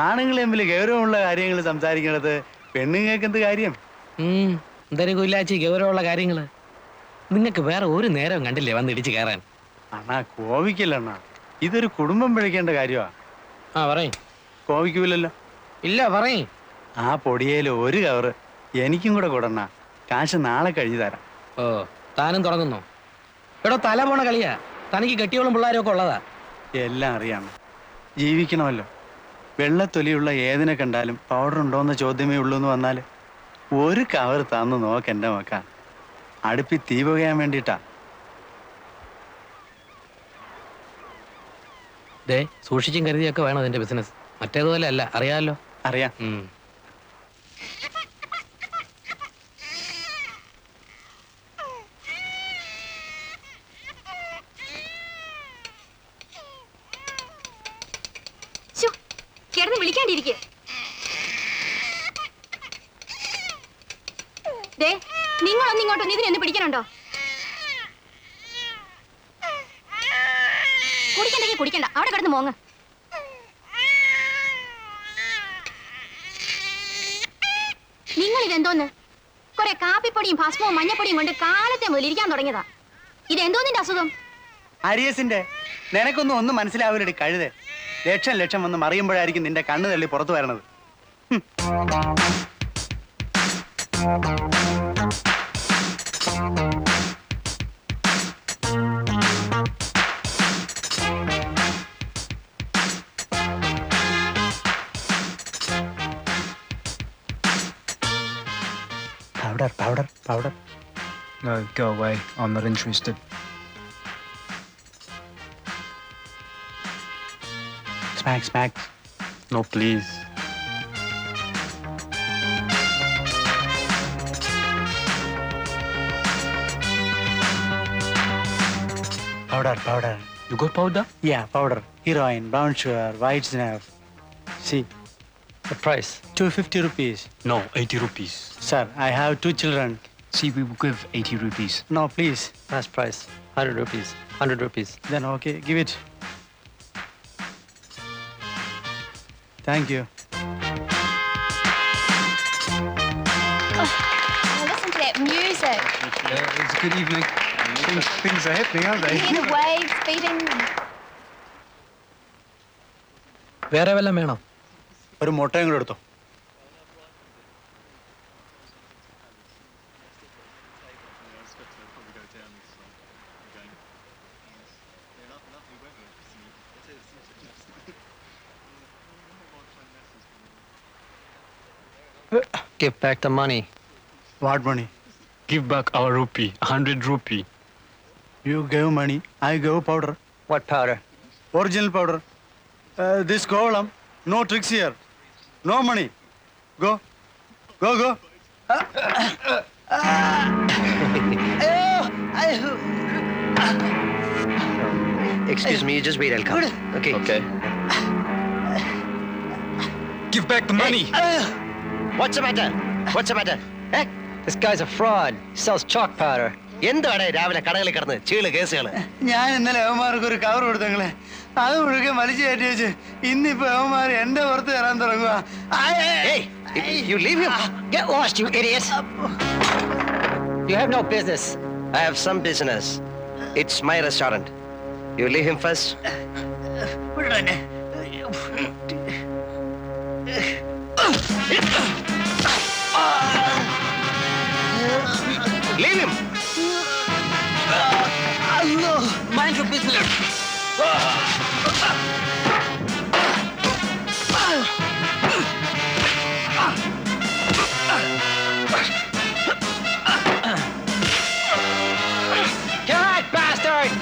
ആണുങ്ങൾ തമ്മിൽ ഗൗരവമുള്ള കാര്യങ്ങൾ സംസാരിക്കണത് പെണ്ണുങ്ങൾക്ക് എന്ത് കാര്യം? എന്തൊരു കുല്ലാച്ചി ഗൗരവമുള്ള കാര്യങ്ങള്. നിങ്ങൾക്ക് വേറെ ഒരു നേരം കണ്ടില്ലേ വന്ന് ഇടിച്ച് കയറാൻ? അണ്ണാ കോപിക്കില്ലണ്ണ, ഇതൊരു കുടുംബം പിഴയ്ക്കേണ്ട കാര്യമാ. ആ, പറയും. കോപിക്കൂലല്ലോ? ഇല്ല, പറയും. ആ പൊടിയേല് ഒരു കവറ് എനിക്കും കൂടെ കൊടുണ്ണ. കാശ് നാളെ കഴിഞ്ഞു തരാം. ഓ, താനും തുടങ്ങുന്നു. എടോ, തല പോണ കളിയാ. തനിക്ക് കെട്ടിയോളും പിള്ളേരും ഒക്കെ ഉള്ളതാ. എല്ലാം അറിയാം, ജീവിക്കണമല്ലോ. വെള്ളത്തൊലിയുള്ള ഏതിനെ കണ്ടാലും പൗഡർ ഉണ്ടോയെന്ന ചോദ്യമേ ഉള്ളൂ എന്ന് വന്നാൽ ഒരു കവർ തന്നു നോക്കെൻ്റെ മക്ക. അടുപ്പി തീ പുകയാൻ വേണ്ടിയിട്ടാ. ദേ, സൂക്ഷിച്ചും കരുതിയൊക്കെ വേണം അതിന്റെ ബിസിനസ്. മറ്റേതുപോലെ അല്ല, അറിയാമല്ലോ. അറിയാം. കിടന്ന് വിളിക്കാണ്ടിരിക്കെ. നിങ്ങളൊന്നും ഇങ്ങോട്ടൊന്നും ഇതിനെന്ന് പിടിക്കണുണ്ടോ? കുടിക്കണ്ടെങ്കിൽ കുടിക്കണ്ട, അവിടെ കിടന്ന് മോങ്ങ. നിങ്ങൾ ഇതെന്തോന്ന്? കുറെ കാപ്പിപ്പൊടിയും ഭസ്മവും മഞ്ഞപ്പൊടിയും കൊണ്ട് കാലത്തെ മുതൽ ഇരിക്കാൻ തുടങ്ങിയതാ. ഇതെന്തോന്നിന്റെ അസുഖം? അരിയസിന്റെ. നിനക്കൊന്നും ഒന്നും മനസ്സിലാവില്ലടി കഴുതേ. ലക്ഷം വന്ന് മറിയുമ്പോഴായിരിക്കും നിന്റെ കണ്ണ് തള്ളി പുറത്തു വരണത്. Powder. No, go away. I'm not interested. Smack. No, please. Powder. You got powder? Yeah, powder. Heroin, brown sugar, white snuff. See, The price? 250 rupees. No, 80 rupees. Sir, I have 2 children. See, we will give 80 rupees. No, please. Last price. 100 rupees. 100 rupees. Then okay, give it. Thank you. Listen to that music. It's a good evening. Things are happening, aren't they? You hear the waves beating. വേറെ വല്ലതും വേണം? ഒരു മുട്ടയും കൂടെ എടുത്തോ. Give back the money. What money? Give back our rupee. 100 rupee. You gave money, I gave powder. What powder? Original powder. This column, no tricks here. No money. Go. Excuse me, you just wait, I'll come. Okay. Okay. Give back the money. What's the matter? What's the matter? Eh? This guy's a fraud. He sells chalk powder. എന്താണ് രാവിലെ കടകളിൽ കിടന്ന് ചീള് കേസുകള്? ഞാൻ ഇന്നലെ അവന്മാർക്ക് ഒരു കവർ കൊടുത്തങ്ങളെ, അത് മുഴുവൻ വലിച്ചു കയറ്റി വെച്ച് ഇന്നിപ്പോ അവന്മാർ എന്റെ പുറത്ത് തരാൻ തുടങ്ങുക. Hey, you leave him. Get lost, you idiot! You have no business. I have some business. It's my restaurant. You leave him first. Leave him. Mind your business. God, bastard!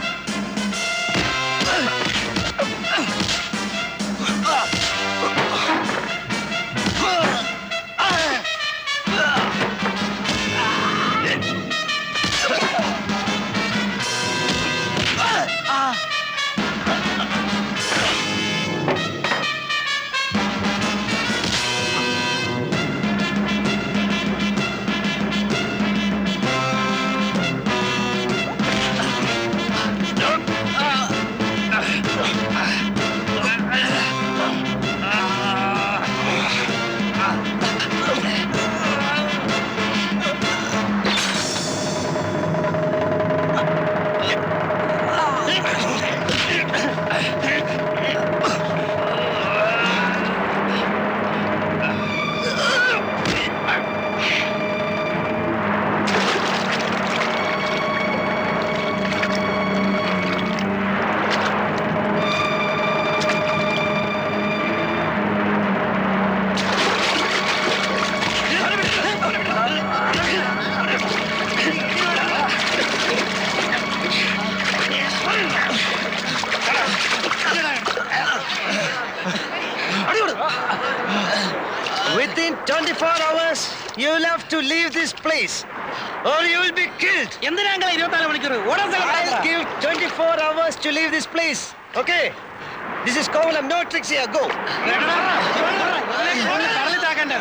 Within 24 hours, you'll have to leave this place, or you will be killed. എന്തിനാ 24 മണിക്കൂർ ഓടാൻ I'll give 24 hours to leave this place. Okay? This is Kovalam. No tricks here. Go. കടലിൽ താക്കണ്ടേ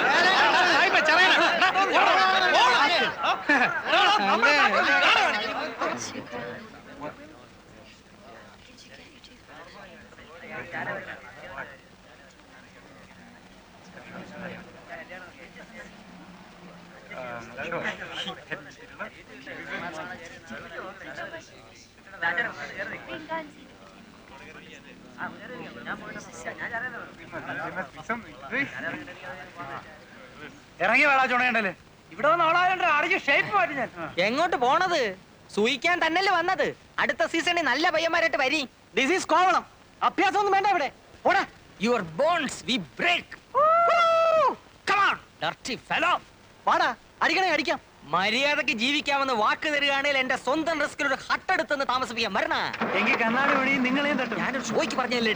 ഇറങ്ങി വേളാ ചുണയുണ്ടല്ലേ, ഇവിടെ വന്ന് ഓളാണ്ട് അടിച്ച് ഷേപ്പ് മാറ്റി ഞാൻ. എങ്ങോട്ട് പോണത്? സൂയിക്കാൻ തന്നെയല്ലേ വന്നത്? അടുത്ത സീസണിൽ നല്ല പയ്യന്മാരായിട്ട് വരി. This is Kovalam. അഭ്യാസം ഒന്നും വേണ്ട ഇവിടെ. ഓടാ. Your bones we break. Come on dirty fellow. വാടാ, അടിക്കണേ അടിക്കാം. മര്യാദക്ക് ജീവിക്കാമെന്ന് വാക്ക് തരികയാണെങ്കിൽ എന്റെ സ്വന്തം റിസ്കിൽ ഒരു ഹട്ടെടുത്തെന്ന് താമസിപ്പിക്കാൻ വരണ. എങ്കിൽ കണ്ണാടി വഴി നിങ്ങളെയും തട്ടും. ഞാനൊരു ഷോയ്ക്ക് പറഞ്ഞല്ലേ.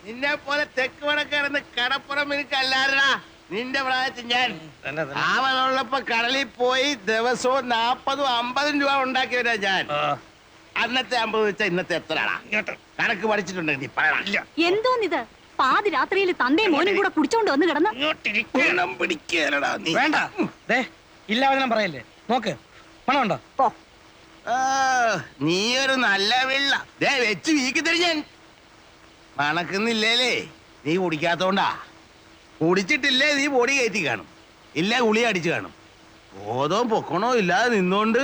നിന്നെ പോലെ തെക്ക് വടക്കാരെന്ന് കടപ്പുറം എനിക്കല്ലാരടാ. നിന്റെ പ്രായത്തിൽ ഞാൻ ആവലുള്ളപ്പോ കടലിൽ പോയി ദിവസവും 40 50 രൂപ ഉണ്ടാക്കിയവരാ ഞാൻ. അന്നത്തെ 50 വെച്ചാ ഇന്നത്തെ എത്രയാടാ? കണക്ക് പഠിച്ചിട്ടുണ്ടെങ്കിൽ നീ പറയണം. എന്തോന്നിത്? പാതി രാത്രിയിൽ തന്തയും മോനും കൂടെ കുടിച്ചോണ്ട് വന്ന് കിടന്ന് പിടിക്കലടാ നീ. വേണ്ട ഇല്ലാവചനം പറയല്ലേ. നോക്ക് പണമുണ്ടോ? നീ ഒരു നല്ല വെള്ള ദേ വെച്ച് വീക്കി തരും ഞാൻ. മണക്കുന്നില്ലേലേ, നീ കുടിക്കാത്തോണ്ടാ. കുടിച്ചിട്ടില്ലേ നീ പൊടി കയറ്റി കാണും, ഇല്ല ഗുളി അടിച്ചു കാണും. ബോധവും പൊക്കണോ ഇല്ലാതെ നിന്നോണ്ട്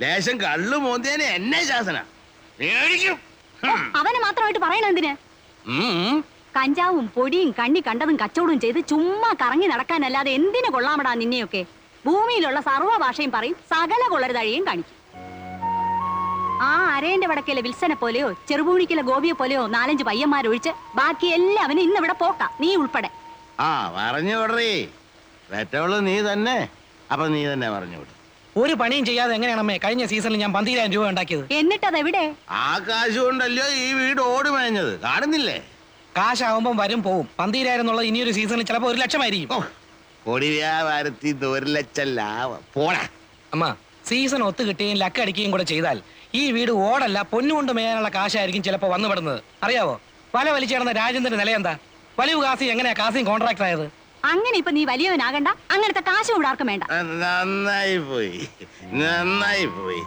ലേശം കള്ളു മോന്തേനെ എന്നെ ശാസന. അവനെ മാത്രമായിട്ട് പറയണ എന്തിന്? കഞ്ചാവും പൊടിയും കണ്ണി കണ്ടതും കച്ചവടവും ചെയ്ത് ചുമ്മാ കറങ്ങി നടക്കാനല്ലാതെ എന്തിനു കൊള്ളാമടാ നിന്നെയൊക്കെ? ഭൂമിയിലുള്ള സർവ്വ ഭാഷയും പറയും, സകല കൊള്ളരുതഴിയും കാണിക്കും. ആ അരേന്റെ വടക്കേലെ വിൽസനെ പോലെയോ ചെറുപൂണിക്കിലെ ഗോപിയെ പോലെയോ 4-5 പയ്യന്മാരൊഴിച്ച് ബാക്കി എല്ലാവനും ഇന്നിവിടെ പോക്ക, നീ ഉൾപ്പെടെ. ആ പറഞ്ഞു വിടറി, പെറ്റവള് നീ തന്നെ. അപ്പൊ നീ തന്നെ പറഞ്ഞു വിടും. ഒരു പണിയും ചെയ്യാതെ എങ്ങനെയാണമ്മേ കഴിഞ്ഞ സീസണിൽ ഞാൻ 12,000 രൂപ ഉണ്ടാക്കിയത്? എന്നിട്ടതെവിടെ? ആ കാശ് കൊണ്ടല്ലോ ഈ വീട് ഓടി മേഞ്ഞത്, കാണുന്നില്ലേ? കാശാവുമ്പം വരും പോവും. 12,000 എന്നുള്ളത് ഇനിയൊരു സീസണിൽ ചിലപ്പോൾ 1 ലക്ഷമായിരിക്കും. കൊടി വ്യാപാരത്തിൽ 1 ലക്ഷം ലാഭം പോടാ. അമ്മ, സീസൺ ഒത്തു കിട്ടുകയും ലക്ക് അടിക്കുകയും കൂടെ ചെയ്താൽ ഈ വീട് ഓടല്ല പൊന്നുകൊണ്ട് മേയാനുള്ള കാശായിരിക്കും ചിലപ്പോൾ വന്നുപെടുന്നത്. അറിയാവോ? വല വലിച്ചു കിടന്ന രാജേന്ദ്രന്റെ നില എന്താ? വലിയ കാസി എങ്ങനെയാ കാസിയും കോൺട്രാക്ടർ ആയത്? അങ്ങനെ ഇപ്പൊ നീ വലിയവനാകണ്ട, അങ്ങനത്തെ കാശും ഇവിടെ ആർക്കും വേണ്ട. നന്നായി പോയി, നന്നായി പോയി,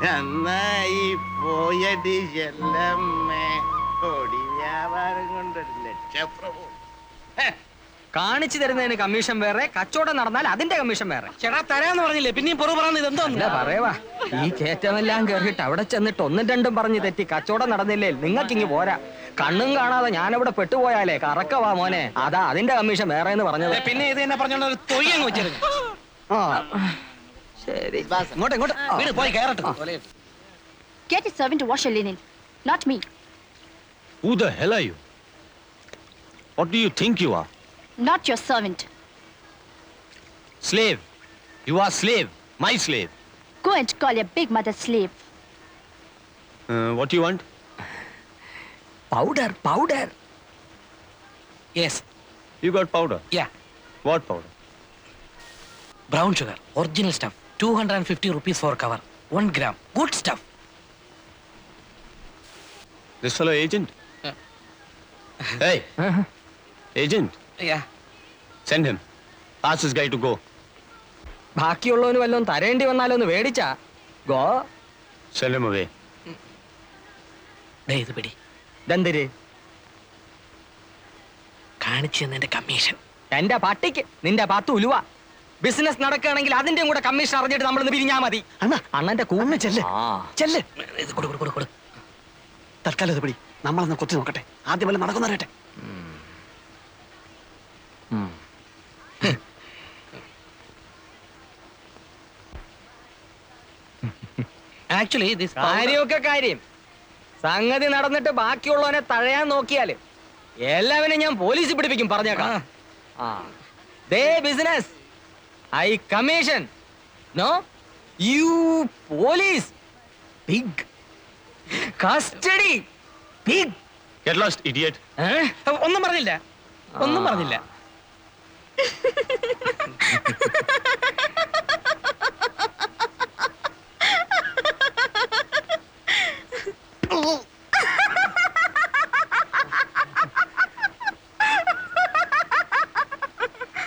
നന്നായി പോയടി ചെല്ലമ്മേ. കൊടി വ്യാപാരം കൊണ്ട് 1 ലക്ഷം പ്രഭു. കാണിച്ചു തരുന്നതിന് കമ്മീഷൻ വേറെ, കച്ചവടം നടന്നാൽ അതിന്റെ കമ്മീഷൻ വേറെ. ചേട്ടാ തരാന്ന് പറഞ്ഞില്ലേ, പിന്നെയും പുറു പറയുന്നത് ഇതെന്തോ? എന്താ പറയവാ, ഈ കയറ്റമെല്ലാം കേറിയിട്ട് അവിടെ ചെന്നിട്ട് 1-2 പറഞ്ഞ് തെറ്റി കച്ചവടം നടന്നില്ലേ നിങ്ങൾക്കിങ്ങ് പോരാ. കണ്ണും കാണാതെ ഞാനിവിടെ പെട്ടുപോയാലേ കറക്കവാ മോനെ. അതാ അതിന്റെ കമ്മീഷൻ വേറെ എന്ന് പറഞ്ഞത്. പിന്നെ ഇത് തന്നെ പറഞ്ഞോണ്ട് ഒരു തൊയ്യ അങ്ങ് വെച്ചിരുന്നു. ശരി, ഇങ്ങോട്ട് ഇങ്ങോട്ട് വീട് പോയി കയറട്ടെ. Get a servant to wash your linen, not me. Who the hell are you? What do you think you are? Not your servant. Slave. You are slave. My slave. Go and call your big mother slave. What do you want? Powder. Yes, You got powder. Yeah, What powder? Brown sugar, original stuff, 250 rupees for cover, 1 gram, good stuff. This fellow agent? Hey, agent. Yeah, Send him. Ask this guy to go. ബാക്കിയുള്ളവന് വല്ലതും തരേണ്ടി വന്നാലോ ഒന്ന് മേടിച്ചാ ഗോ. Send him away. ദേ ഇത് പിടി. ദന്തര് കാണിച്ചു തന്നതിന്റെ കമ്മീഷൻ. എന്റെ പട്ടിക്ക് നിന്റെ 10 ഉലുവ. ബിസിനസ് നടക്കുകയാണെങ്കിൽ അതിന്റെയും കൂടെ കമ്മീഷൻ അറിഞ്ഞിട്ട് നമ്മളൊന്ന് പിരിഞ്ഞാ മതി. അണ്ണന്റെ കൂന്ന് ചെല്ല്. ഇത് കൊടു. തൽക്കാലം ഇത് പിടി, നമ്മളൊന്ന് കൊത്തി നോക്കട്ടെ. ആദ്യം വല്ല നടക്കുന്നറിയട്ടെ. ആക്ച്വലി ദിസ് കാര്യമൊക്കെ കാര്യം. സംഗതി നടന്നിട്ട് ബാക്കിയുള്ളവനെ തഴയാൻ നോക്കിയാല് എല്ലാവരും ഞാൻ പോലീസിൽ പിടിപ്പിക്കും, പറഞ്ഞേക്കാം. ദേ business, I commission, no you police, big custody, big. Get lost, idiot. ഒന്നും പറഞ്ഞില്ല.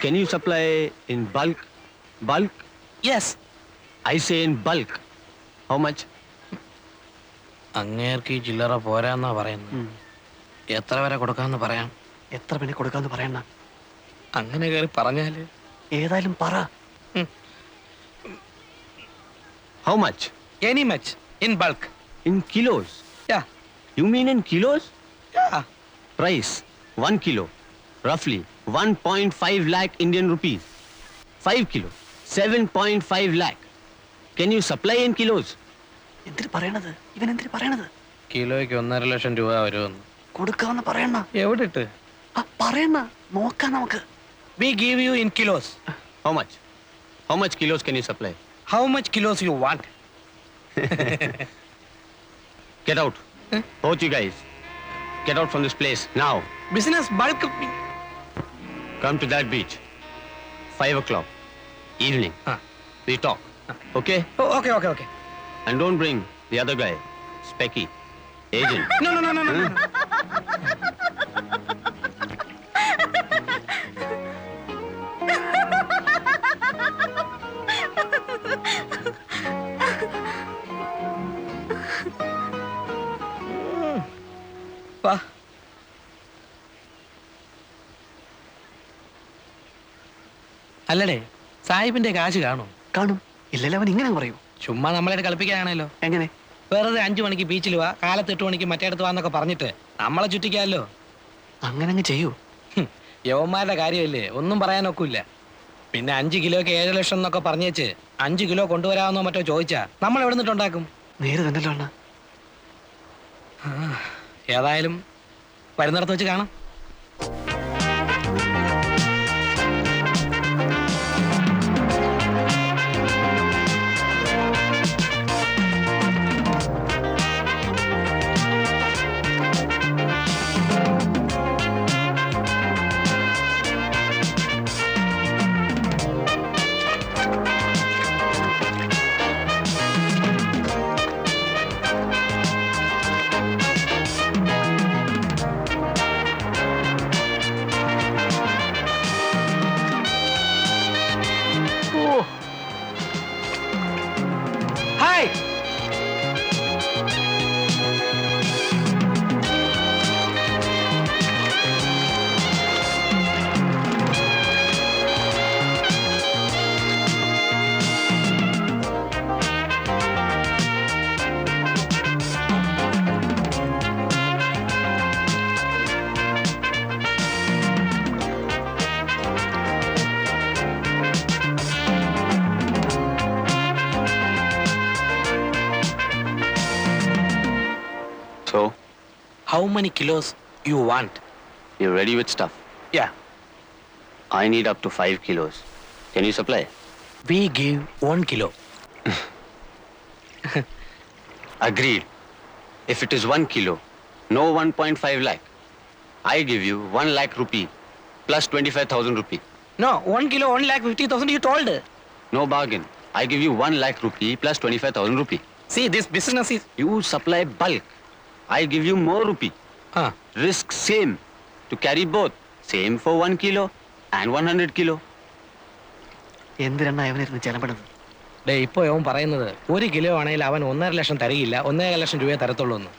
Can you supply in bulk? Bulk? Yes. I say in bulk. How much? അങ്ങേർക്ക് ഈ ചില്ലറ പോരാന്നാ പറയുന്നത്. എത്ര വരെ കൊടുക്കാന്ന് പറയാം? എത്ര പിന്നെ കൊടുക്കാന്ന് പറയണ്ട. അങ്ങനെ കയറി പറഞ്ഞാല് ഏതായാലും പറ. How much? Any much in bulk. In kilos. Yeah, You mean in kilos? Yeah. Price 1 kilo, roughly 1.5 lakh Indian rupees. 5 kilo, 7.5 lakh. Can you supply in kilos? എന്തിനു പറയണത്? ഇവൻ എന്തിനു പറയണത്? കിലോയ്ക്ക് 1.5 ലക്ഷം രൂപ വരുമെന്ന്. കൊടുക്കാന്ന് പറയണ. എവിടെ ഇട്ട്? പറയണ, നോക്കാം നമുക്ക്. We give you in kilos. How much? How much kilos can you supply? How much kilos you want? Get out. Both you guys. Get out from this place now. Business bulk. Come to that beach. 5 o'clock. Evening. We talk. Okay? Oh, okay. And don't bring the other guy. Specky. Agent. No. അല്ലടേ, സാഹിബിന്റെ കാശ് കാണും. കാണും. ഇല്ലല്ലോ, അവൻ ഇങ്ങനെ പറയൂ. ചുമ്മാ നമ്മളെ കളിപ്പിക്കാനാണല്ലോ. എങ്ങനെ? വെറുതെ 5 മണിക്ക് ബീച്ചിൽ വാ, കാലത്ത് 8 മണിക്ക് മറ്റേടത്ത് വാന്നൊക്കെ പറഞ്ഞിട്ട് നമ്മളെ ചുറ്റിക്കാമല്ലോ. അങ്ങനെ അങ്ങ് ചെയ്യൂ. യവന്മാരുടെ കാര്യമല്ലേ, ഒന്നും പറയാനൊക്കില്ല. പിന്നെ 5 കിലോയ്ക്ക് 7 ലക്ഷം എന്നൊക്കെ പറഞ്ഞേച്ച് 5 കിലോ കൊണ്ടുവരാമെന്നോ മറ്റോ ചോദിച്ചാ നമ്മൾ എവിടെ നിന്നിട്ടുണ്ടാക്കും? നേരെ തന്നെയല്ലോ അണ്ണ. ഏതായാലും വരുന്നിടത്ത് വെച്ച് കാണാം. Hi. So, How many kilos you want? you're ready with stuff? Yeah, I need up to 5 kilos. Can you supply? we give 1 kilo. Agreed. If it is 1 kilo, no 1.5 lakh. I give you 1 lakh rupee plus 25,000 rupee. No, 1 kilo 1,50,000 you told. No bargain. I give you 1 lakh rupee plus 25,000 rupee. See, this business is... You supply bulk. I give you more rupee. Risk same. To carry both. Same for 1 kilo and 100 kilo. എന്തിനാ അവനിരുന്ന് ചെലപ്പെടുന്നത്? ഡേ, ഇപ്പോൾ അവൻ പറയുന്നത് 1 കിലോ ആണെങ്കിൽ അവൻ 1.5 ലക്ഷം തരികയില്ല, 1.5 ലക്ഷം രൂപയെ തരത്തുള്ളൂ എന്ന്.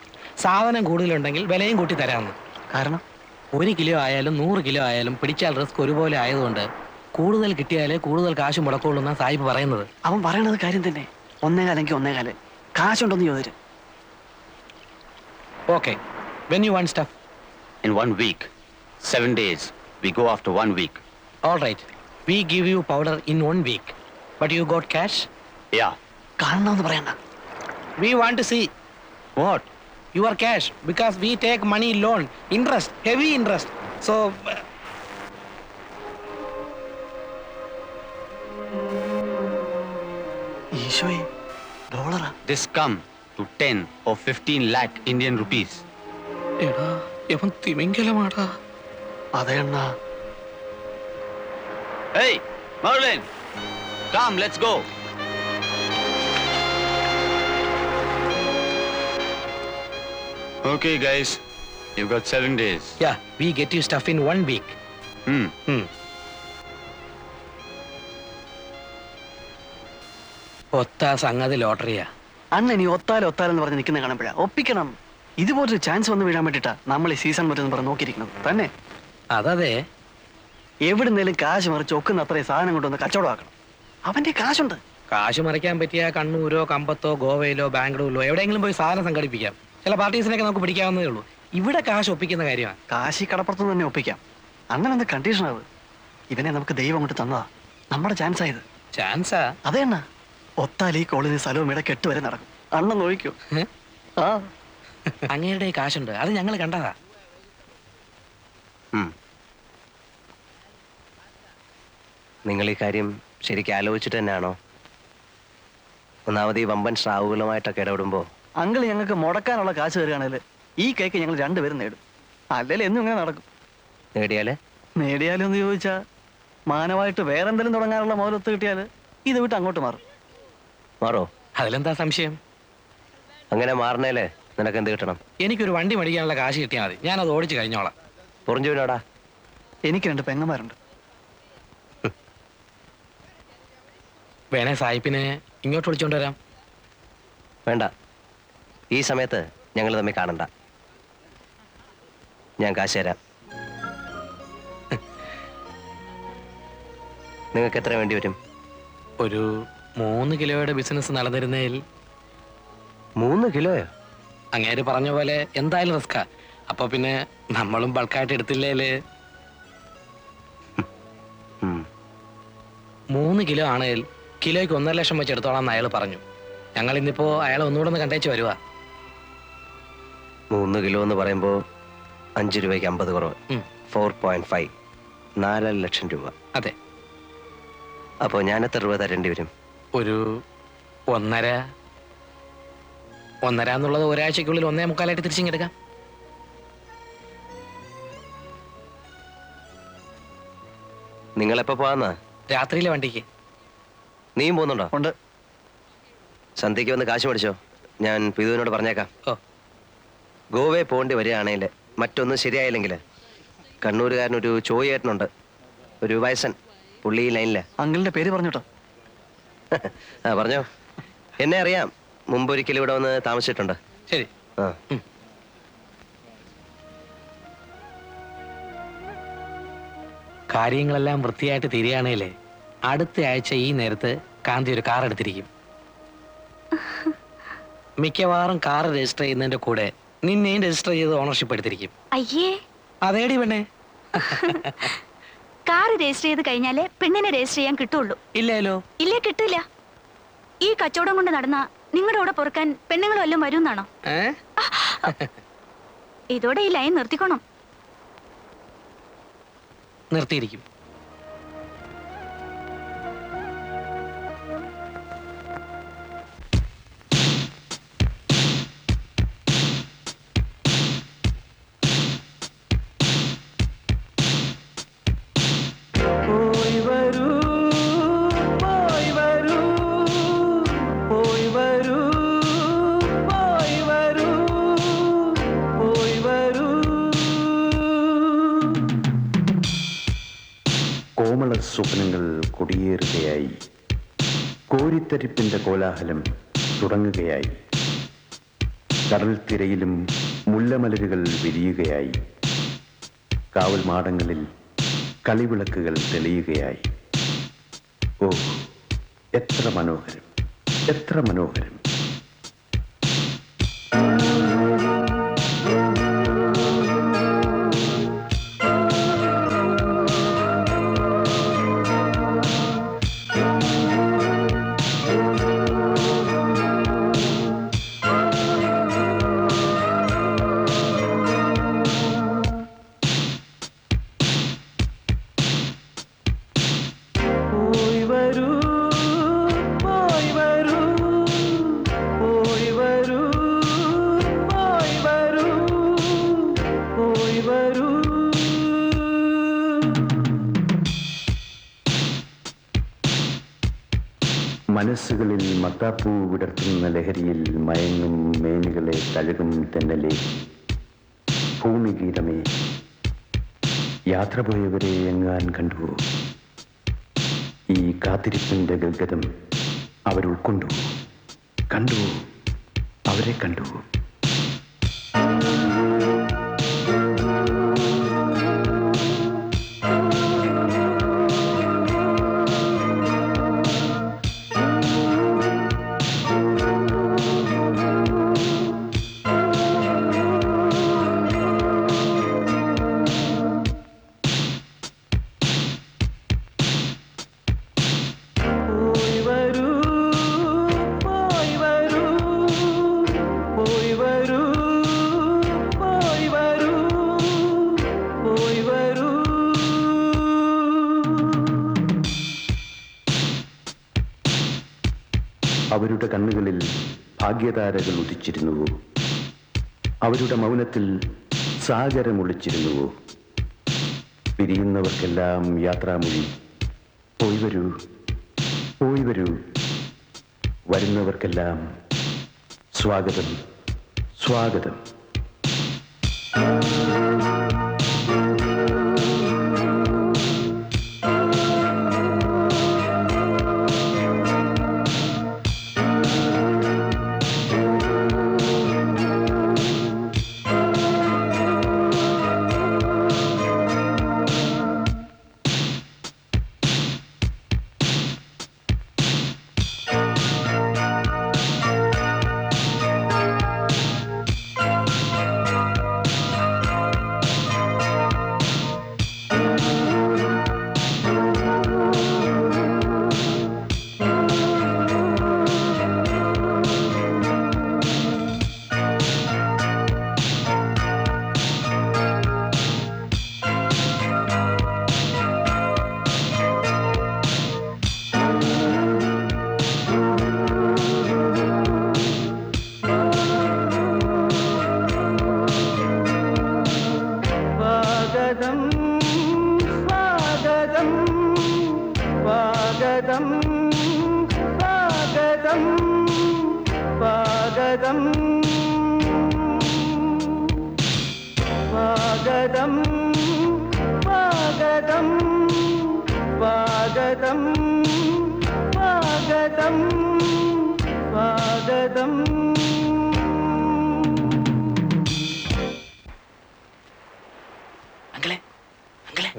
സാധനം കൂടുതലുണ്ടെങ്കിൽ വിലയും കൂട്ടി തരാമെന്ന്. കാരണം 1 കിലോ ആയാലും 100 കിലോ ആയാലും പിടിച്ചാൽ റിസ്ക് ഒരുപോലെ ആയതുകൊണ്ട് കൂടുതൽ കിട്ടിയാലേ കൂടുതൽ കാശ് മുടക്കുള്ളൂ എന്നാണ് സാഹിബ് പറയുന്നത്. അവൻ പറയണത് കാര്യം തന്നെ. 1.25 1.25 കാശുണ്ടോന്ന് ചോദിച്ചു. Okay, when you want stuff? In 1 week. 7 days. We go after 1 week. All right, we give you powder in 1 week. But you got cash? Yeah. കാണണമെന്ന് പറയണ്ട. We want to see What? your cash because we take money loan, interest, heavy interest. So ഈശോയെ, ഡോളറാ? This come to 10 or 15 lakh Indian rupees. എടാ, ഇവൻ തിമിംഗലമാടാ. അതെ അണ്ണാ. Hey, Merlin! Come, let's go. Okay, guys. You've got 7 days. Yeah, we get you stuff in 1 week. ഒത്ത സംഗതി ലോട്ടറിയാ. അണ്ണ നീ ഒത്താലെന്ന് പറഞ്ഞ് നിൽക്കുന്ന കാണുമ്പോഴാ ഒപ്പിക്കണം. ഇതുപോലൊരു ചാൻസ് വന്ന് വീഴാൻ വേണ്ടിട്ടാ നമ്മൾ ഈ സീസൺ മറ്റെന്ന് പറഞ്ഞ് നോക്കിയിരിക്കുന്നത് തന്നെ. അതതെ, എവിടുന്നേലും കാശ് മറിച്ച് ഒക്കുന്ന അത്രയും സാധനം കൊണ്ടുവന്ന് കച്ചവടമാക്കണം. അവന്റെ കാശുണ്ട്. കാശ് മറിക്കാൻ പറ്റിയ കണ്ണൂരോ കമ്പത്തോ ഗോവയിലോ ബാംഗ്ലൂരിലോ എവിടെയെങ്കിലും പോയി സാധനം സംഘടിപ്പിക്കാം. ചില പാർട്ടീസിനൊക്കെ നമുക്ക് പിടിക്കാവുന്നതേ ഉള്ളൂ. ഇവിടെ കാശ് ഒപ്പിക്കുന്ന കാര്യമാണ്. കാശി കടപ്പുറത്ത് തന്നെ ഒപ്പിക്കാം. അങ്ങനെ എന്ത് കണ്ടീഷനാവ്? ഇവനെ നമുക്ക് ദൈവം കൊണ്ട് തന്നതാ. നമ്മുടെ ചാൻസ് ആയത്. ചാൻസാ? അതെ അണ്ണ. ഒത്താൽ ഈ കോളേജ് സ്ഥലവും ഇവിടെ കെട്ടുവരെ നടക്കും. അണ്ണൻ നോക്കിക്കോ. ആ, അങ്ങയുടെ കാശുണ്ട്, അത് ഞങ്ങൾ കണ്ടതാ. നിങ്ങൾ ഈ കാര്യം ശരിക്കും ആലോചിച്ചിട്ട് തന്നെയാണോ? ഒന്നാമത് ഈ വമ്പൻ സ്രാവുകളുമായിട്ടൊക്കെ ഇടപെടുമ്പോൾ അങ്കിൾ ഞങ്ങൾക്ക് മുടക്കാനുള്ള കാശ് തരികയാണെങ്കിൽ ഈ കേക്ക് ഞങ്ങൾ രണ്ടുപേരും നേടും. അല്ലെങ്കിൽ എന്നും ഇങ്ങനെ നടക്കും. നേടിയാലേ എന്ന് ചോദിച്ചാ മാനമായിട്ട് വേറെന്തെങ്കിലും തുടങ്ങാനുള്ള മുതലൊത്ത് കിട്ടിയാൽ ഇത് വിട്ട് അങ്ങോട്ട് മാറോ? അതിലെന്താ സംശയം? അങ്ങനെ മാറണേലേ നിനക്ക് എന്ത് കിട്ടണം? എനിക്കൊരു വണ്ടി മേടിക്കാനുള്ള കാശ് കിട്ടിയാൽ മതി, ഞാനത് ഓടിച്ച് കഴിഞ്ഞോളാം. പൊറിഞ്ചുവിനോടാ? എനിക്ക് 2 പെങ്ങന്മാരുണ്ട്. വേണേ സായിപ്പിനെ ഇങ്ങോട്ട് വിളിച്ചോണ്ട് വരാം. വേണ്ട, ഈ സമയത്ത് ഞങ്ങൾ തമ്മിൽ കാണണ്ട. ഞാൻ കാശ് തരാം. നിങ്ങൾക്ക് എത്ര വേണ്ടി വരും? ഒരു 3 കിലോയുടെ ബിസിനസ് നടന്നിരുന്നതിൽ. 3 കിലോയോ? അങ്ങേര് പറഞ്ഞ പോലെ എന്തായാലും റിസ്കാ. അപ്പൊ പിന്നെ നമ്മളും ബൾക്കായിട്ട് എടുത്തില്ലേല്. 3 കിലോ ആണെങ്കിൽ കിലോയ്ക്ക് 1.5 ലക്ഷം വെച്ച് എടുത്തോളാം എന്ന് അയാൾ പറഞ്ഞു. ഞങ്ങൾ ഇന്നിപ്പോ അയാളെ ഒന്നുകൂടെ ഒന്ന് കണ്ടേച്ച് വരുവാ. 3 കിലോ എന്ന് പറയുമ്പോൾ 5 രൂപയ്ക്ക് 50 കുറവ്. 4.5 4 ലക്ഷം രൂപ. അതെ. അപ്പോൾ ഞാൻ എത്ര രൂപ തരേണ്ടി വരും? ഒരു 1.5 എന്നുള്ളത് ഒരാഴ്ചക്കുള്ളിൽ 1.25 തിരിച്ചിങ്ങെടുക്കാം. നിങ്ങളെപ്പോ പോവാന്നാ? രാത്രിയിലെ വണ്ടിക്ക്. നീയും പോകുന്നുണ്ടോ? ഉണ്ട്. സന്ധ്യയ്ക്ക് വന്ന് കാശ് മേടിച്ചോ, ഞാൻ പിതുവിനോട് പറഞ്ഞേക്കാം. ഓ. ഗോവയിൽ പോകേണ്ടി വരികയാണെങ്കിൽ മറ്റൊന്നും ശരിയായില്ലെങ്കിൽ കണ്ണൂരുകാരനൊരു ചോയേട്ടനുണ്ട്, ഒരു വയസ്സൻ, പുള്ളി ലൈനില്ല. അങ്കിളിന്റെ പേര് പറഞ്ഞോട്ടോ. ആ പറഞ്ഞോ. എന്നെ അറിയാം, മുമ്പൊരിക്കലും ഇവിടെ വന്ന് താമസിച്ചിട്ടുണ്ട്. ശരി. ആ. കാര്യങ്ങളെല്ലാം വൃത്തിയായിട്ട് തീരുകയാണേലേ അടുത്ത ആഴ്ച ഈ നേരത്ത് കാന്തി ഒരു കാർ എടുത്തിരിക്കും. മിക്കവാറും കാർ രജിസ്റ്റർ ചെയ്യുന്നതിന്റെ കൂടെ നിന്നെയും രജിസ്റ്റർ ചെയ്ത് ഓണർഷിപ്പ് എടുത്തിരിക്കും. അയ്യേ, അതേടി പെണ്ണേ. കാർ രജിസ്റ്റർ ചെയ്ത് കഴിഞ്ഞാലേ പെണ്ണിനെ രജിസ്റ്റർ ചെയ്യാൻ കിട്ടുള്ളൂ. ഇല്ലല്ലോ. ഇല്ലേ, കിട്ടില്ല. ഈ കച്ചവടം കൊണ്ട് നടന്ന നിങ്ങളുടെ കൂടെ പൊറുക്കാൻ പെണ്ണുങ്ങളും എല്ലാം വരുമെന്നാണോ? ഇതോടെ ഈ ലൈൻ നിർത്തിക്കോണം. നിർത്തിയിരിക്കും. കോമള സ്വപ്നങ്ങൾ കൊടിയേറുകയായി, കോരിത്തരിപ്പിന്റെ കോലാഹലം തുടങ്ങുകയായി, കടൽ തിരയിലും മുല്ലമലരുകൾ വിരിയുകയായി, കാവൽ മാടങ്ങളിൽ കളിവിളക്കുകൾ തെളിയുകയായി. ഓ, എത്ര മനോഹരം, എത്ര മനോഹരം! മനസ്സുകളിൽ മത്താപ്പൂ വിടർത്തുന്ന ലഹരിയിൽ മയങ്ങും മേനികളെ തഴുകും തെന്നലെ, ഭൂമിഗീതമേ, യാത്ര പോയവരെ എങ്ങാൻ കണ്ടുവോ? ഈ കാത്തിരിപ്പിന്റെ ഗൽഗതം അവരുൾക്കൊണ്ടുവോ? കണ്ടുവോ? അവരെ കണ്ടുവോ? അവരുടെ കണ്ണുകളിൽ ഭാഗ്യതാരകൾ ഉദിച്ചിരുന്നുവോ? അവരുടെ മൗനത്തിൽ സാഗരമൊളിച്ചിരുന്നുവോ? പിരിയുന്നവർക്കെല്ലാം യാത്രാമൊഴി, പോയി വരൂ, പോയി വരൂ. വരുന്നവർക്കെല്ലാം സ്വാഗതം, സ്വാഗതം. അങ്കിളെ അങ്കിളെ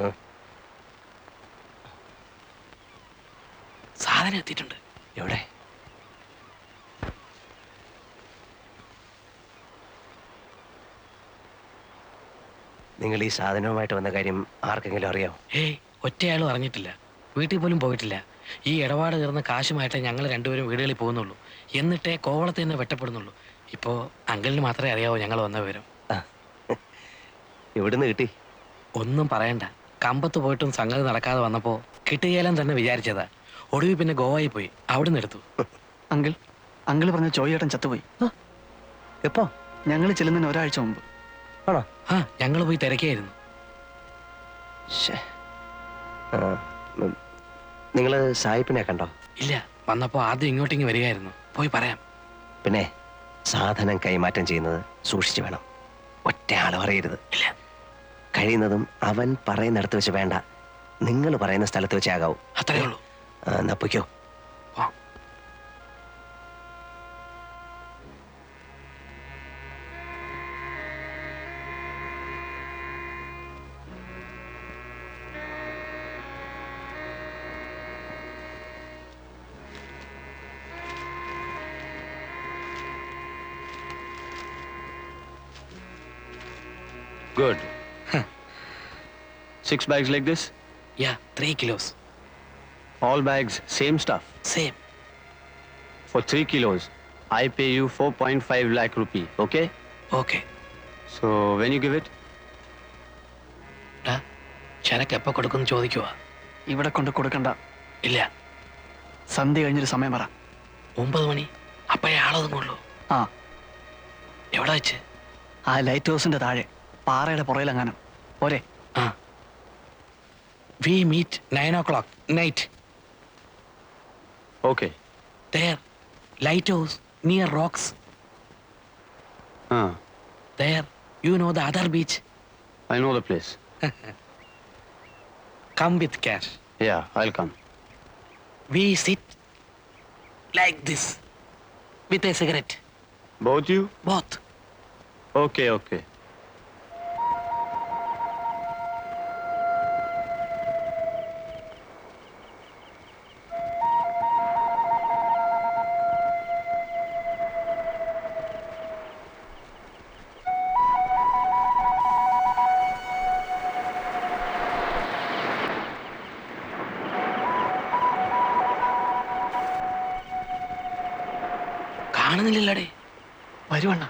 സാധനം എത്തിയിട്ടുണ്ട്. എവിടെ? നിങ്ങൾ ഈ സാധനവുമായിട്ട് വന്ന കാര്യം ആർക്കെങ്കിലും അറിയാമോ? ഏയ് ഒറ്റയാളും അറിഞ്ഞിട്ടില്ല. വീട്ടിൽ പോലും പോയിട്ടില്ല. ഈ ഇടപാട് തീർന്ന കാശുമായിട്ടേ ഞങ്ങൾ രണ്ടുപേരും വീടുകളിൽ പോകുന്നുള്ളൂ. എന്നിട്ടേ കോവളത്തിൽ നിന്ന് വെട്ടപ്പെടുന്നുള്ളൂ. ഇപ്പോ അങ്കിളിന് മാത്രമേ അറിയാവൂ ഞങ്ങൾ വന്ന വിവരം. എവിടുന്ന് കിട്ടി? ഒന്നും പറയണ്ട. കമ്പത്ത് പോയിട്ടും സംഗതി നടക്കാതെ വന്നപ്പോ കിട്ടുകയില്ലെന്ന് തന്നെ വിചാരിച്ചതാ. ഒടുവിൽ പിന്നെ ഗോവയിൽ പോയി അവിടുന്ന് എടുത്തു. അങ്കിൾ പറഞ്ഞ ചോയ്യേട്ടൻ ചത്തുപോയി. എപ്പോ? ഞങ്ങൾ ചെല്ലുന്നതിന് ഒരാഴ്ച മുമ്പ്. ആണോ? ആ ഞങ്ങൾ പോയി തിരക്കിയായിരുന്നു. നിങ്ങൾ സായിപ്പിനെ കണ്ടോ? ഇല്ല, വന്നപ്പോ ആദ്യം ഇങ്ങോട്ടിങ്ങ് വരികയായിരുന്നു. പോയി പറയാം. പിന്നെ സാധനം കൈമാറ്റം ചെയ്യുന്നത് സൂക്ഷിച്ചു വേണം. ഒറ്റ ആളും അറിയരുത്. ഇല്ല. കഴിയുന്നതും അവൻ പറയുന്നിടത്ത് വെച്ച് വേണ്ട, നിങ്ങൾ പറയുന്ന സ്ഥലത്ത് വെച്ചേ ആകാവൂ. അത്രേ ഉള്ളൂ. എന്നാ പൊയ്ക്കോ. Good. 6 bags like this? Yeah, 3 kilos. All bags, same stuff. Same. For 3 kilos, I pay you 4.5 lakh rupee, okay? Okay. So, when you give it? ചരക്ക് എപ്പോ കൊടുക്കുന്നു ചോദിക്കുവാ. ഇവിടെ കൊണ്ട് കൊടുക്കണ്ട. ഇല്ല. സന്ധ്യ കഴിഞ്ഞൊരു സമയം പറ. 9 മണി. അപ്പോഴേ ആളൊതുങ്ങുള്ളൂ. ആ. എവിടെ വെച്ച്? ആ ലൈറ്റ് ഹൗസിന്റെ താഴെ പാറയുടെ പുറയിലെങ്ങാനും. പോരെ? ആ. We meet 9 o'clock night. Okay. There, lighthouse near rocks. There, you know the other beach. I know the place. Come with cash. Yeah, I'll come. We sit like this with a cigarette. Both you? Both. Okay, okay. കാണുന്നില്ലല്ലേ? വരുവണ്ണ.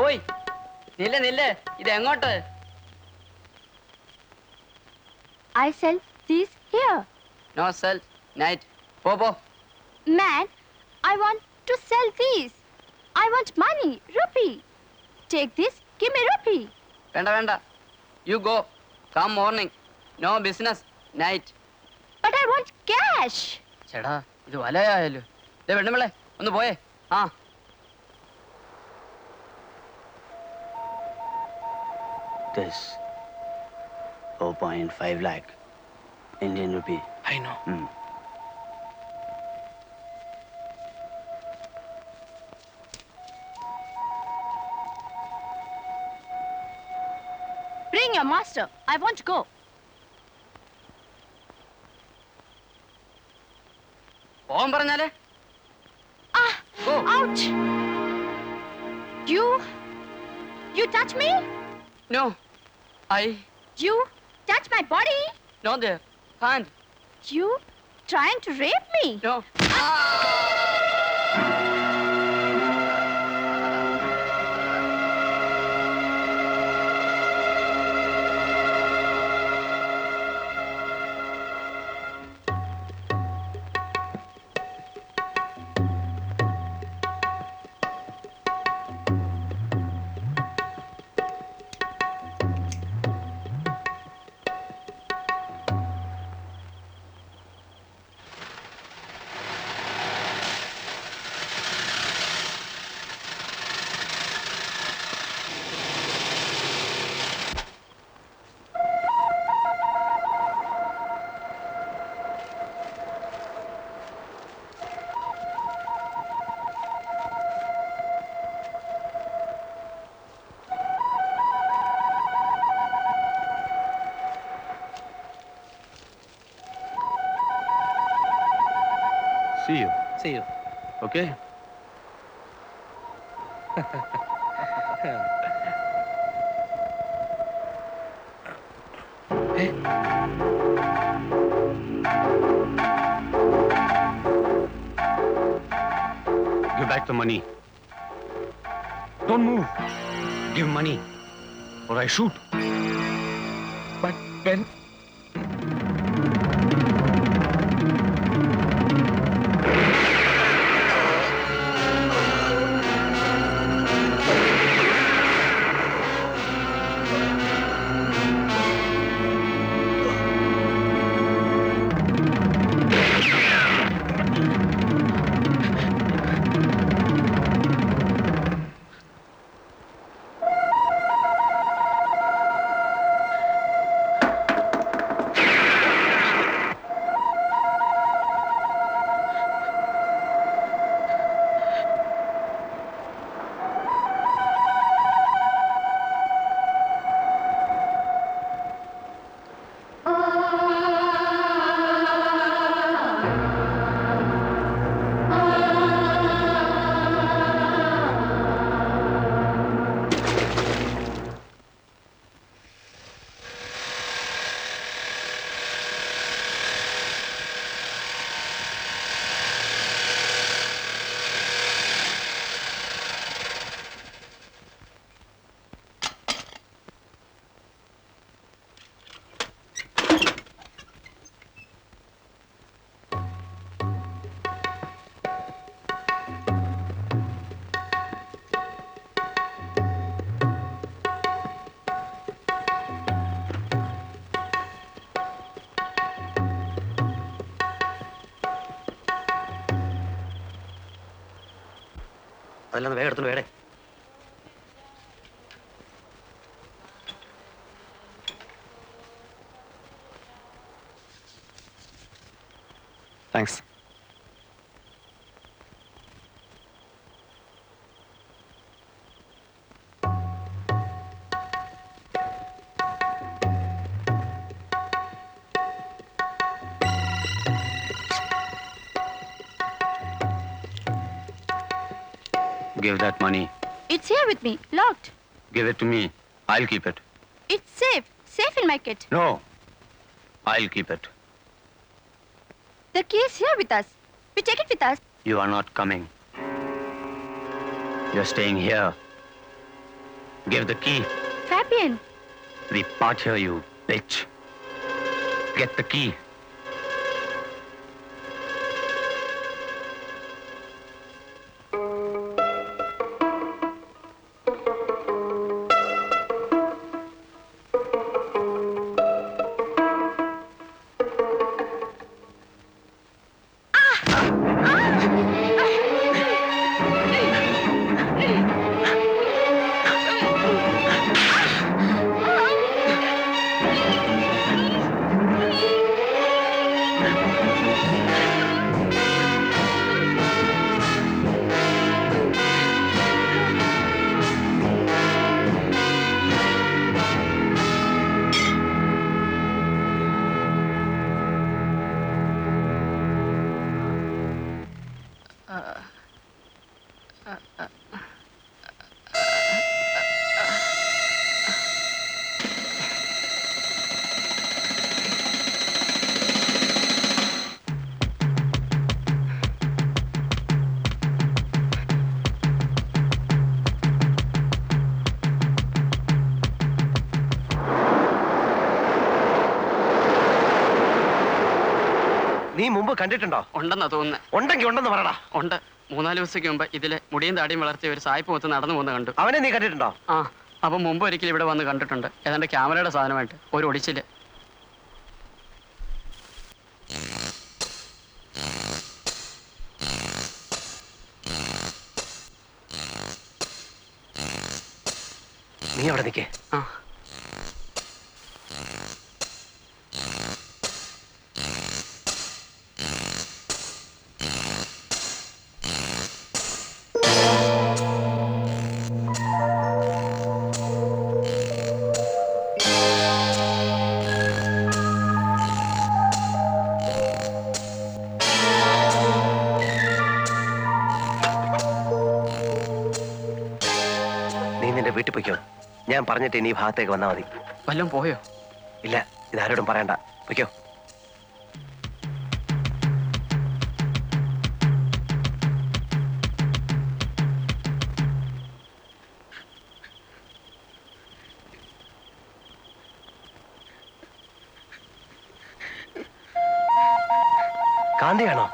ഓയ് നില്ല ഇത് എങ്ങോട്ട്? I sell these here. No sell night. പോ. Man, I want to sell these. I want money, rupee. Take this, give me rupee. വേണ്ട. You go. Come morning. No business night. But I want cash. ചേടാ ഇത് വലയായാലോ. പെണ്ണുമ്പളെ ഒന്ന് പോയേ. ആ this? 4.5 lakh Indian rupee. I know. Bring your master. I want to go. പോകാൻ പറഞ്ഞാലേ Ah! Ouch! You touch me? No I You touch my body? No their hand You trying to rape me? No See you. See you. Okay? Give back the money. Don't move. Give money, or I shoot. But when... അതെല്ലാം വേഗം എടുത്തോണ്ട് വേടേ. Thanks. Give that money. It's here with me, locked. Give it to me. I'll keep it. It's safe in my kit. No. I'll keep it. The key is here with us. We take it with us. You are not coming. You're staying here. Give the key. Fabian, We part here, you bitch. Get the key. Ah! നീ മുമ്പ് കണ്ടിട്ടുണ്ടോ? ഉണ്ടെന്നാ തോന്നുന്നത്. ഉണ്ടെങ്കിൽ ഉണ്ടെന്ന് പറടാ. ഉണ്ട്. 3-4 ദിവസത്തേക്ക് മുമ്പ് ഇതിലെ മുടിയും താടിയും വളർത്തിയ ഒരു സായിപ്പ് മൊത്തം നടന്നു പോകുന്ന കണ്ടു. അവനെ നീ കണ്ടിട്ടുണ്ടോ? ആ, അപ്പം മുമ്പ് ഒരിക്കലും ഇവിടെ വന്ന് കണ്ടിട്ടുണ്ട്. ഏതാണ്ട് ക്യാമറയുടെ സാധനമായിട്ട് ഒരു ഒടിച്ചില്. നീ അവിടെ നിൽക്കേ. ആ, നീ നിന്റെ വീട്ടിൽ പൊയ്ക്കോ. ഞാൻ പറഞ്ഞിട്ട് ഇനി ഈ ഭാഗത്തേക്ക് വന്നാൽ മതി. വല്ലതും പോയോ? ഇല്ല, ഇതാരോടും പറയണ്ട. പൊയ്ക്കോ. കാന്തിയാണോ?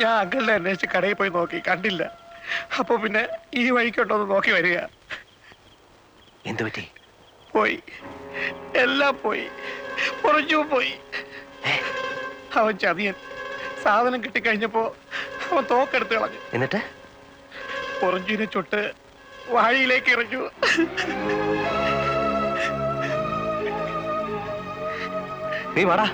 ഞാൻ അങ്കിളിനെ അന്വേഷിച്ച് കടയിൽ പോയി നോക്കി, കണ്ടില്ല. അപ്പൊ പിന്നെ ഈ വഴിക്കുണ്ടോന്ന് നോക്കി വരിക. എന്തു പറ്റി? പോയി, എല്ലാം പോയി, കുറച്ചു പോയി. അവൻ ചതിയൻ. സാധനം കിട്ടിക്കഴിഞ്ഞപ്പോ അവൻ തോക്കെടുത്ത് കളഞ്ഞു. എന്നിട്ട് പൊറഞ്ചിനെ ചുട്ട് വാഴിയിലേക്ക് എറിഞ്ഞു. നീ വാടാ.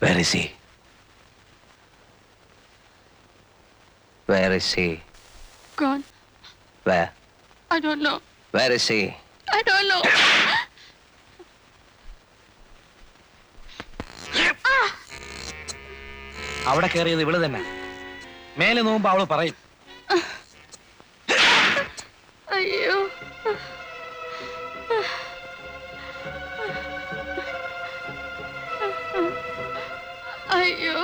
Where is he? Where is he? Gone. Where? I don't know. Where is he? I don't know. അവിടെ കയറിയത് ഇവള് തന്നെ. മേലെ നോക്കുമ്പോ അവള് പറയും. അയ്യോ. അയ്യോ.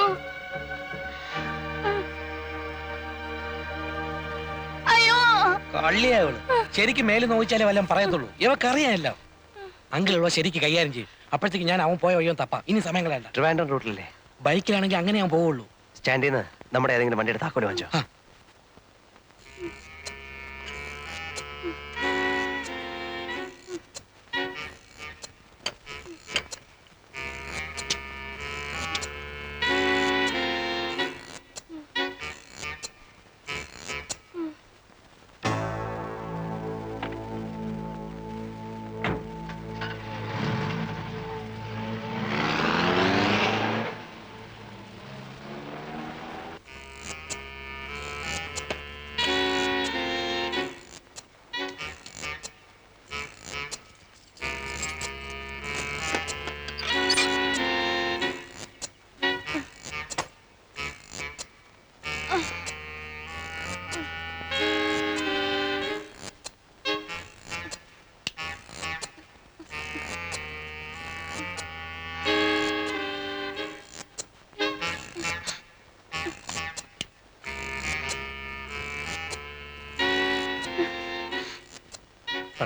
അയ്യോ. കള്ളിയാ ഇവള്. ശരിക്കും മേല് നോക്കിച്ചാലേ വല്ലതും പറയത്തുള്ളൂ. ഇവക്കറിയാനല്ലോ. അങ്കിളുള്ള ശരിക്ക് കൈകാര്യം ചെയ്യും. അപ്പോഴത്തേക്ക് ഞാൻ അവൻ പോയ വഴിയോ തപ്പാം. ഇനി സമയം കളയണ്ട. ട്രിവാൻഡ്രം റൂട്ടിലല്ലേ? ബൈക്കിലാണെങ്കിൽ അങ്ങനെ ഞാൻ പോവുള്ളൂ. സ്റ്റാൻഡിൽ നിന്ന് നമ്മുടെ ഏതെങ്കിലും വണ്ടിയുടെ താക്കോല് വാങ്ങിച്ചോ.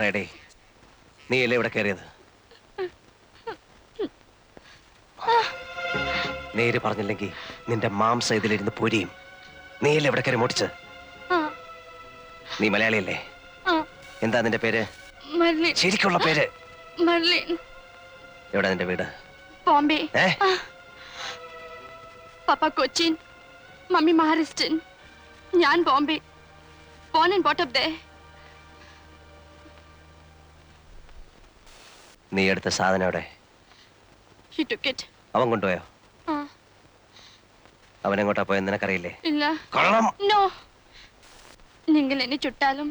പറയടേ, നീയല്ലേ ഇവിടെ കയറിയത്? നേര് പറഞ്ഞില്ലെങ്കിൽ നിന്റെ മാംസം ഇതിലിരുന്ന് പൊരിയും. നീയല്ലേ ഇവിടെ കയറി മോട്ടിച്ച്? നീ മലയാളിയല്ലേ? എന്താ നിന്റെ പേര്? ശരിക്കുള്ള പേര്? എവിടെ നിന്റെ വീട്? ബോംബെ. പപ്പ കൊച്ചിൻ, മമ്മി മഹാരാഷ്ട്രൻ. ഞാൻ Bombay. Born and brought up there. നീ എടുത്ത സാധനം എവിടെ? He took it. അവൻ കൊണ്ടുപോയോ? അവൻ എങ്ങോട്ടാ പോയെന്ന് നിനക്കറിയില്ലേ? ഇല്ല. കള്ളം. No. നിങ്ങൾ എന്നെ ചുട്ടാലും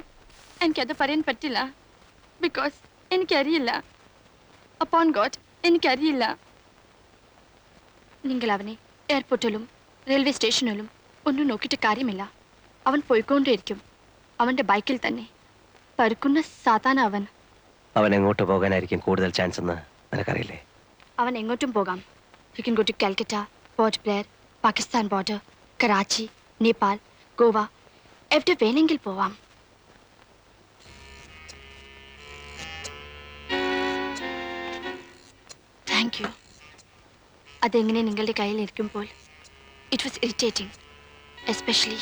എനിക്കത് പറയാൻ പറ്റില്ല. ബിക്കോസ് എനിക്കറിയില്ല. അപ്പോൺ ഗോഡ് എനിക്കറിയില്ല. നിങ്ങൾ അവനെ എയർപോർട്ടിലും റെയിൽവേ സ്റ്റേഷനിലും ഒന്നും നോക്കിയിട്ട് കാര്യമില്ല. അവൻ പോയിക്കൊണ്ടേയിരിക്കും. അവന്റെ ബൈക്കിൽ തന്നെ. പരുക്കുന്ന സാധാരണ അവൻ. അവൻ എങ്ങോട്ട് പോകാനായിരിക്കും കൂടുതൽ ചാൻസ് എന്ന് നിനക്കറിയില്ലേ? അവൻ എങ്ങോട്ടും പോകാം. You can go to Calcutta, Port Blair, Pakistan border, Karachi, Nepal, Goa, എവിടെ വേണമെങ്കിൽ പോവാം. Thank you. അതെങ്ങനെ നിങ്ങളുടെ കയ്യിൽ ഇരിക്കുമ്പോൾ ഇറ്റ് വാസ് ഇറിറ്റേറ്റിംഗ്, എസ്പെഷ്യലി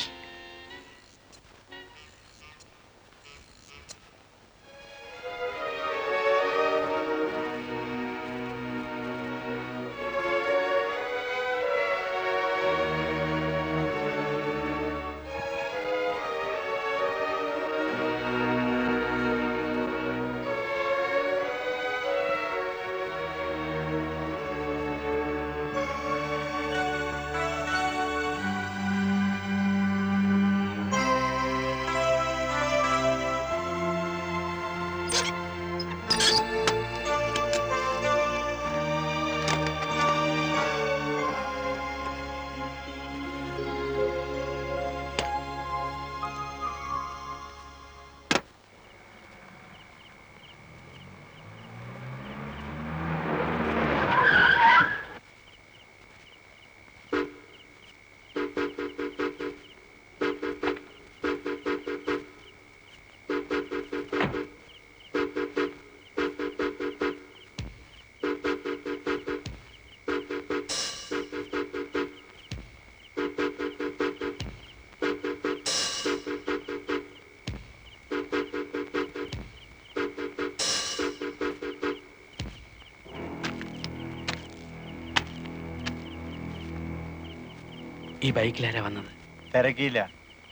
ഈ ബൈക്കിലാരാ വന്നത്? തിരക്കിയില്ല.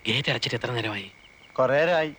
ഗേറ്റ് അടച്ചിട്ട് എത്ര നേരമായി? കുറേരായി.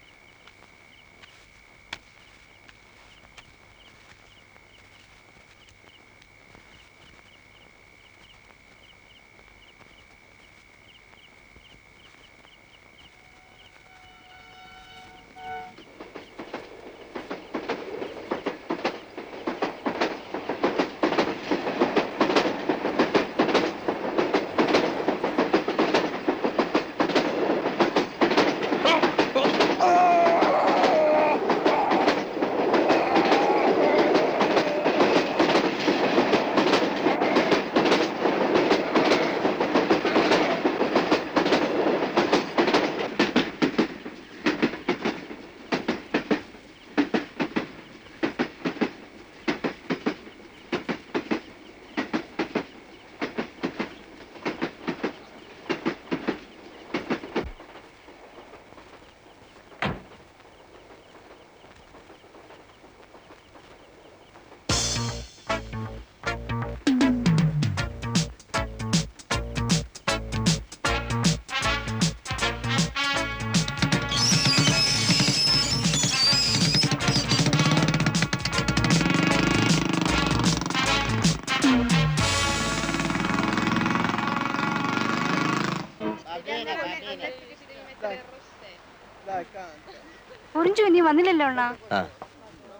ഒറിഞ്ചു നീ വന്നില്ലല്ലോ അണ്ണാ.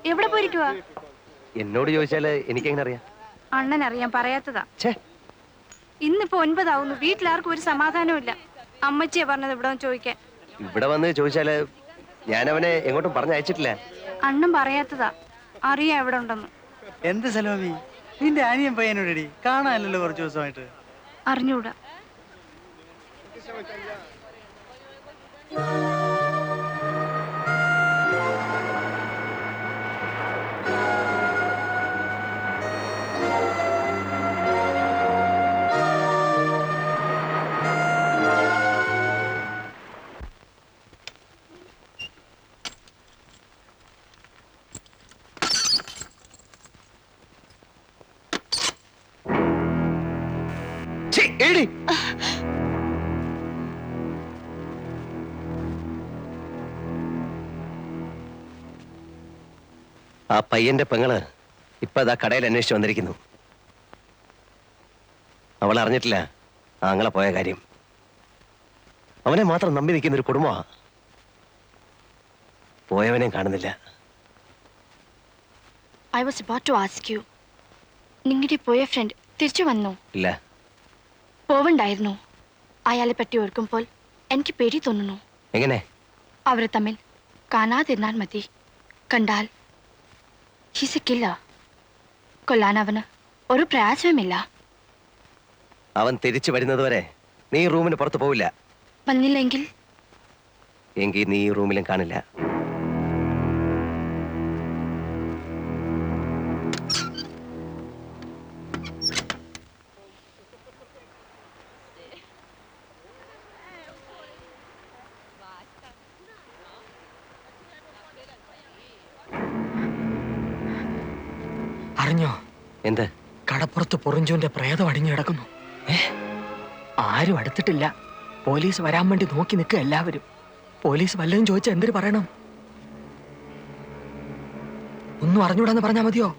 എവിടെ പോയിരിക്കുവാ? എന്നോട് ചോദിച്ചാല് എനിക്കെങ്ങനെ അറിയാം? അണ്ണൻ അറിയാൻ പറയാത്തതാ. ഛേ, ഇന്നിപ്പോ 9 ആവുന്നു. വീട്ടിലാർക്കും ഒരു സമാധാനവും ഇല്ല. അമ്മച്ചിയെ പറഞ്ഞത് ഇവിടെ ചോദിക്കാൻ. ഇവിടെ വന്ന് ചോദിച്ചാല് ഞാൻ അവനെ എങ്ങോട്ടും പറഞ്ഞയച്ചിട്ടില്ല. അണ്ണൻ പറയാത്തതാ. അറിയാം എവിടെ ഉണ്ടെന്ന്. എന്ത് സലോമി, നിന്റെ അനിയൻ പയ്യനോടടി കാണാനല്ലോ കുറച്ച് ദിവസമായിട്ട്? അറിഞ്ഞൂടാ. പറയടി. ആ പയ്യന്റെ പെങ്ങള് ഇപ്പൊ അതാ കടയിൽ അന്വേഷിച്ച് വന്നിരിക്കുന്നു. അവൾ അറിഞ്ഞിട്ടില്ല ആങ്ങളെ പോയ കാര്യം. അവനെ മാത്രം നമ്പി നിൽക്കുന്ന ഒരു കുടുംബമാ. പോയവനെയും കാണുന്നില്ല. I was about to ask you. നിങ്ങളുടെ പോയ ഫ്രണ്ട് തിരിച്ചു വന്നോ? ഇല്ല. പോവണ്ടായിരുന്നു. അയാളെ പറ്റി ഓർക്കുമ്പോൾ എനിക്ക് പേടി തോന്നുന്നു. എങ്ങനെ? അവർ തമ്മിൽ കാണാതിരുന്നാൽ മതി. കണ്ടാൽ he's a killer. കൊല്ലാൻ അവന് ഒരു പ്രയാസവുമില്ല. അവൻ തിരിച്ചു വരുന്നത് വരെ നീ റൂമിന് പുറത്ത് പോവില്ല. വന്നില്ലെങ്കിൽ എങ്കിൽ നീ ഈ റൂമിലും കാണില്ല. അറിഞ്ഞോ? എന്ത്? കടപ്പുറത്ത് പൊറിഞ്ചുവിന്റെ പ്രേതം അടിഞ്ഞു കിടക്കുന്നു. ആരും അടുത്തിട്ടില്ല. പോലീസ് വരാൻ വേണ്ടി നോക്കി നിൽക്കുക എല്ലാവരും. പോലീസ് വല്ലതും ചോദിച്ചാൽ എന്തൊരു പറയണം? ഒന്നും അറിഞ്ഞൂടാന്ന് പറഞ്ഞാ മതിയോ?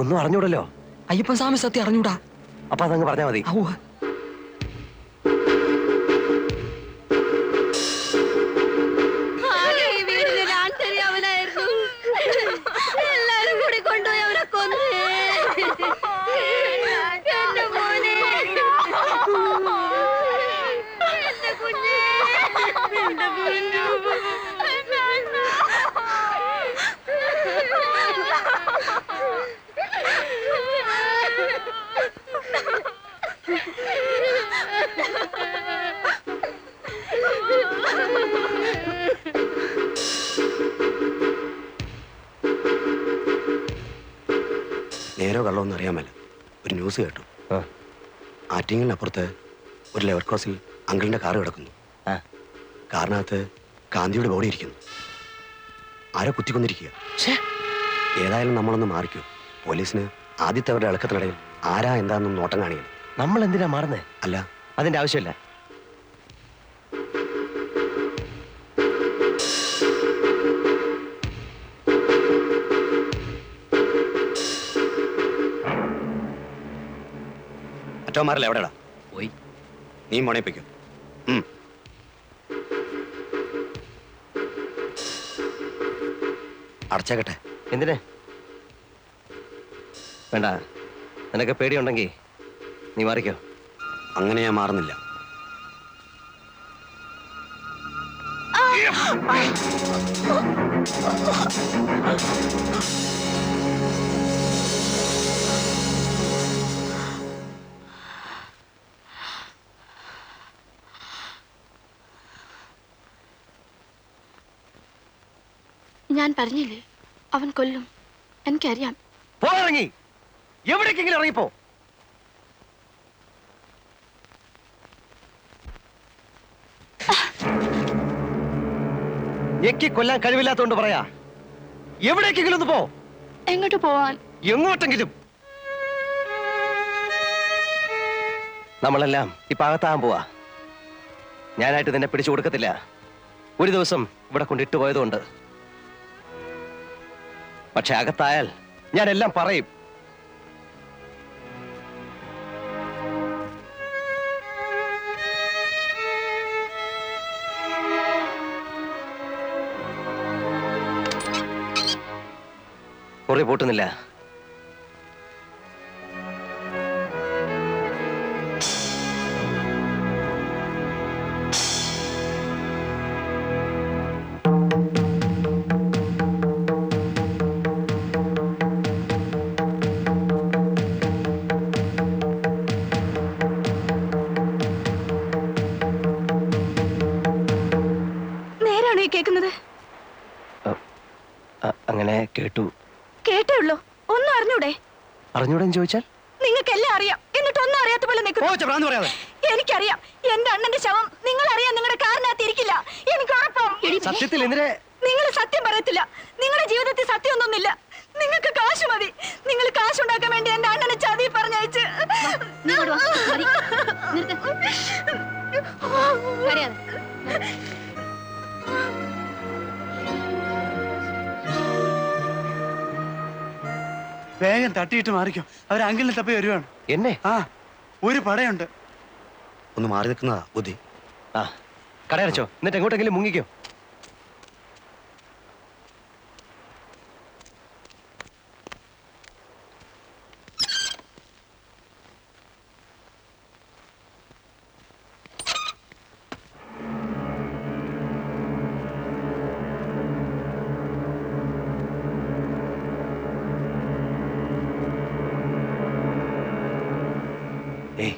ഒന്നും അറിഞ്ഞൂടല്ലോ. അയ്യപ്പൻ സ്വാമി സത്യം അറിഞ്ഞൂടാ. അപ്പൊ അതങ്ങ് പറഞ്ഞാ മതി. എല്ലാരും കൂടി കൊണ്ടുപോയി അവനെ കൊന്നു. എന്റെ മോനെ, എന്റെ കുഞ്ഞേ, എന്റെ കുഞ്ഞു. നേരോ കള്ളമൊന്നും അറിയാമല്ല. ഒരു ന്യൂസ് കേട്ടു. ആറ്റിങ്ങലിനപ്പുറത്ത് ഒരു ലെവർ ക്രോസിൽ അങ്കിളിന്റെ കാറ് കിടക്കുന്നു. കാറിനകത്ത് ഗാന്ധിയുടെ ബോഡി ഇരിക്കുന്നു. ആരോ കുത്തിക്കൊന്നിരിക്കുക. ഏതായാലും നമ്മളൊന്ന് മാറിക്കോ. പോലീസിന് ആദ്യത്തെ അവരുടെ ഇളക്കത്തിനിടയിൽ ആരാ എന്താണെന്നും നോട്ടം കാണിക്കണം. നമ്മൾ എന്തിനാ മാറുന്നേ? അല്ല, അതിന്റെ ആവശ്യമില്ല. മറ്റോമാരല്ല എവിടെടാ? പോയി. നീ മോണേപ്പിക്കോ. അടച്ചേക്കട്ടെ. എന്തിനെ? വേണ്ട. നിനക്ക് പേടിയുണ്ടെങ്കിൽ നീ മാറിക്കോ. അങ്ങനെ ഞാൻ മാറുന്നില്ല. ഞാൻ പറഞ്ഞില്ലേ അവൻ കൊല്ലും. എനിക്കറിയാം. പോയിറങ്ങി. എവിടേക്കെങ്കിലും ഇറങ്ങിപ്പോ. ഞെക്കി കൊല്ലാൻ കഴിവില്ലാത്തോണ്ട് പറയാ. എവിടേക്കെങ്കിലും ഒന്ന് പോ. എങ്ങോട്ട് പോവാൻ? എങ്ങോട്ടെങ്കിലും. നമ്മളെല്ലാം ഇപ്പൊ അകത്താകാൻ പോവാ. ഞാനായിട്ട് നിന്നെ പിടിച്ചു കൊടുക്കത്തില്ല. ഒരു ദിവസം ഇവിടെ കൊണ്ടിട്ട് പോയതുകൊണ്ട്. പക്ഷെ അകത്തായാൽ ഞാൻ എല്ലാം പറയും. മുറി പൂട്ടുന്നില്ല. നേരാണോ ഈ കേൾക്കുന്നത്? അങ്ങനെ കേട്ടു. കേട്ടേ ഉള്ളൂ. ഒന്നും അറിഞ്ഞൂടെ? അറിഞ്ഞൂടെന്ന് ചോദിച്ചാൽ? നിങ്ങൾക്കെല്ലാം അറിയാം, എന്നിട്ട് ഒന്നും അറിയാത്ത പോലെ നിൽക്കുന്നു. എനിക്കറിയാം. എന്റെ അണ്ണന്റെ ശവം നിങ്ങൾ അറിയാൻ നിങ്ങളുടെ കാറിനകത്ത് ഇരിക്കില്ല. എനിക്ക് ഉറപ്പാണ്. സത്യത്തിൽ എന്തിനെ? നിങ്ങൾ സത്യം പറയത്തില്ല. നിങ്ങളുടെ ജീവിതത്തിൽ സത്യമൊന്നുമില്ല. നിങ്ങൾക്ക് കാശ് മതി. നിങ്ങൾ കാശുണ്ടാക്കാൻ വേണ്ടി എന്റെ അണ്ണനെ ചതി പറഞ്ഞയച്ച് കരയാതെ. വേഗം തട്ടിയിട്ട് മാറിക്കോ. അവർ അങ്കിളിനെ തപ്പി വരുവാണ്. എന്നെ ആ, ഒരു പടയുണ്ട്. ഒന്ന് മാറി നിൽക്കുന്നതാ ബുദ്ധി. ആ കടയടച്ചോ, എന്നിട്ട് എങ്ങോട്ടെങ്കിലും മുങ്ങിക്കോ. ഏയ്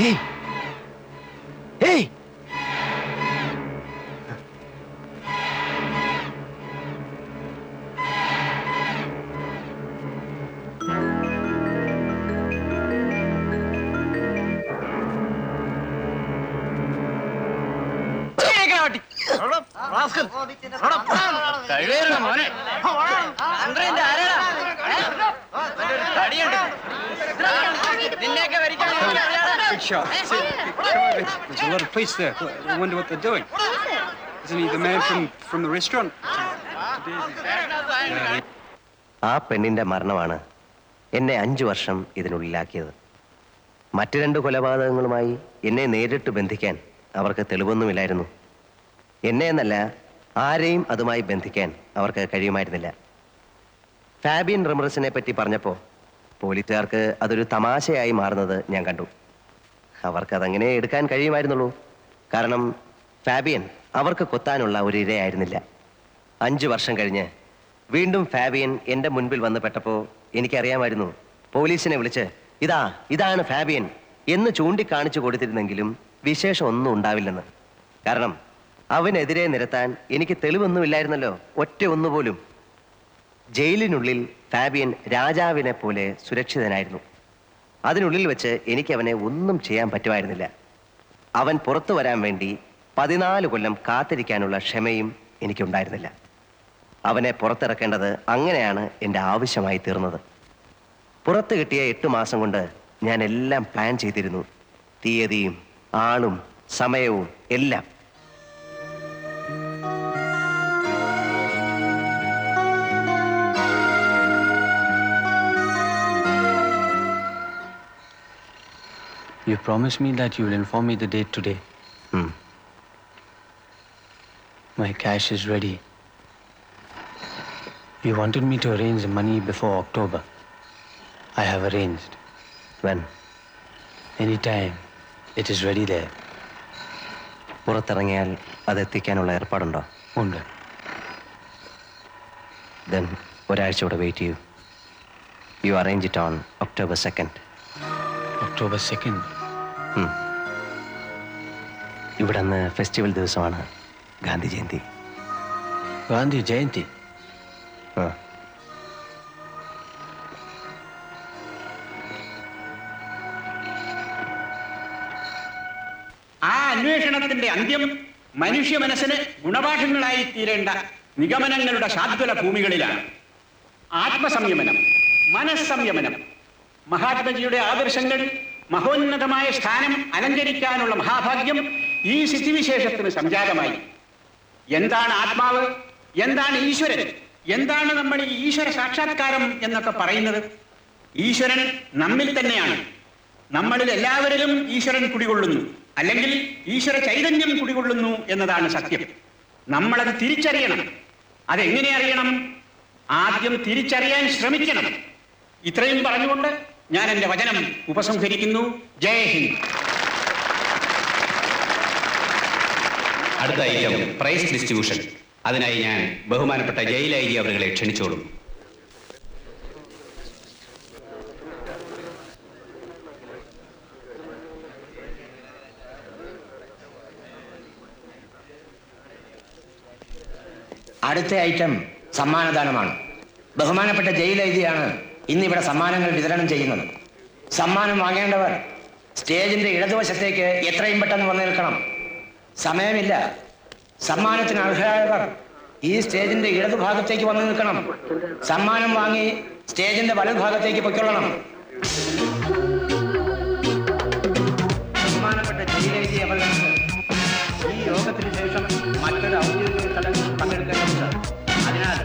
ഏയ് ഏയ് There's a lot of police there. I wonder what they're doing. Isn't he the man from the restaurant? ആ പെണ്ണിന്റെ മരണമാണ് എന്നെ 5 വർഷം ഇതിനുള്ളിലാക്കിയത്. മറ്റു 2 കൊലപാതകങ്ങളുമായി എന്നെ നേരിട്ട് ബന്ധിക്കാൻ അവർക്ക് തെളിവൊന്നുമില്ലായിരുന്നു. എന്നെ എന്നല്ല, ആരെയും അതുമായി ബന്ധിക്കാൻ അവർക്ക് കഴിയുമായിരുന്നില്ല. ഫാബിയൻ റമറസിനെ പറ്റി പറഞ്ഞപ്പോൾ പോലീസുകാർക്ക് അതൊരു തമാശയായി മാറുന്നത് ഞാൻ കണ്ടു. അവർക്കതങ്ങനെ എടുക്കാൻ കഴിയുമായിരുന്നുള്ളൂ. കാരണം ഫാബിയൻ അവർക്ക് കൊത്താനുള്ള ഒരു ഇരയായിരുന്നില്ല. 5 വർഷം കഴിഞ്ഞ് വീണ്ടും ഫാബിയൻ എൻ്റെ മുൻപിൽ വന്ന് പെട്ടപ്പോൾ എനിക്കറിയാമായിരുന്നു പോലീസിനെ വിളിച്ച് ഇതാണ് ഫാബിയൻ എന്ന് ചൂണ്ടിക്കാണിച്ചു കൊടുത്തിരുന്നെങ്കിലും വിശേഷം ഒന്നും ഉണ്ടാവില്ലെന്ന്. കാരണം അവനെതിരെ നിരത്താൻ എനിക്ക് തെളിവൊന്നുമില്ലായിരുന്നല്ലോ, ഒറ്റ ഒന്നുപോലും. ജയിലിനുള്ളിൽ ഫാബിയൻ രാജാവിനെ പോലെ സുരക്ഷിതനായിരുന്നു. അതിനുള്ളിൽ വെച്ച് എനിക്ക് അവനെ ഒന്നും ചെയ്യാൻ പറ്റുമായിരുന്നില്ല. അവൻ പുറത്തു വരാൻ വേണ്ടി 14 കൊല്ലം കാത്തിരിക്കാനുള്ള ക്ഷമയും എനിക്കുണ്ടായിരുന്നില്ല. അവനെ പുറത്തിറക്കേണ്ടത് അങ്ങനെയാണ് എൻ്റെ ആവശ്യമായി തീർന്നത്. പുറത്ത് കിട്ടിയ 8 മാസം കൊണ്ട് ഞാൻ എല്ലാം പ്ലാൻ ചെയ്തിരുന്നു. തീയതിയും ആളും സമയവും എല്ലാം. You promised me that you will inform me the date today. My cash is ready. You wanted me to arrange the money before October. I have arranged. When? Anytime. It is ready there. പുറത്തിറങ്ങിയാൽ അതെത്തിക്കാനുള്ള ഏർപ്പാടുണ്ടോ? ഉണ്ട്. Then ഒരാഴ്ച കൂടെ വെയിറ്റ് ചെയ്യൂ. You arrange it on October 2nd. October 2nd. ഇവിടെ അന്ന് ഫെസ്റ്റിവൽ ദിവസമാണ്, ഗാന്ധി ജയന്തി. ഗാന്ധി ജയന്തി? ആ അന്വേഷണത്തിന്റെ അന്ത്യം മനുഷ്യ മനസ്സിന് ഗുണപാഠങ്ങളായി തീരേണ്ട നിഗമനങ്ങളുടെ ശാദ്വല ഭൂമികളിലാണ്. ആത്മസംയമനം, മനസ്സംയമനം, മഹാത്മജിയുടെ ആദർശങ്ങൾ മഹോന്നതമായ സ്ഥാനം അലങ്കരിക്കാനുള്ള മഹാഭാഗ്യം ഈ സ്ഥിതിവിശേഷത്തിന് സംജാതമായി. എന്താണ് ആത്മാവ്, എന്താണ് ഈശ്വരൻ, എന്താണ് നമ്മൾ ഈ ഈശ്വര സാക്ഷാത്കാരം എന്നൊക്കെ പറയുന്നത്? ഈശ്വരൻ നമ്മിൽ തന്നെയാണ്. നമ്മളിൽ എല്ലാവരിലും ഈശ്വരൻ കുടികൊള്ളുന്നു, അല്ലെങ്കിൽ ഈശ്വര ചൈതന്യം കുടികൊള്ളുന്നു എന്നതാണ് സത്യം. നമ്മളത് തിരിച്ചറിയണം. അതെങ്ങനെ അറിയണം? ആദ്യം തിരിച്ചറിയാൻ ശ്രമിക്കണം. ഇത്രയും പറഞ്ഞുകൊണ്ട് ഞാൻ എൻ്റെ വചനം ഉപസംഹരിക്കുന്നു. ജയ് ഹിന്ദ്. അടുത്ത ഐറ്റം പ്രൈസ് ഡിസ്ട്രിബ്യൂഷൻ. അതിനായി ഞാൻ ബഹുമാനപ്പെട്ട ജയിൽ ഐ ജി അവരെ ക്ഷണിച്ചോളും. അടുത്ത ഐറ്റം സമ്മാനദാനമാണ്. ബഹുമാനപ്പെട്ട ജയിൽ ഐ ജിയാണ് ഇന്നിവിടെ സമ്മാനങ്ങൾ വിതരണം ചെയ്യുന്നത്. സമ്മാനം വാങ്ങേണ്ടവർ സ്റ്റേജിന്റെ ഇടതുവശത്തേക്ക് എത്രയും പെട്ടെന്ന് വന്നു നിൽക്കണം. സമയമില്ല. സമ്മാനത്തിന് അർഹരായവർ ഈ സ്റ്റേജിന്റെ ഇടതുഭാഗത്തേക്ക് വന്നു നിൽക്കണം. സമ്മാനം വാങ്ങി സ്റ്റേജിന്റെ വലതുഭാഗത്തേക്ക് പൊയ്ക്കൊള്ളണം. ബഹുമാനപ്പെട്ട ജയിലേജി അവർക്ക് ഈ യോഗത്തിന് ശേഷം മറ്റൊരു ഔദ്യോഗിക ചടങ്ങിൽ പങ്കെടുക്കേണ്ടതുണ്ട്. അതിനാൽ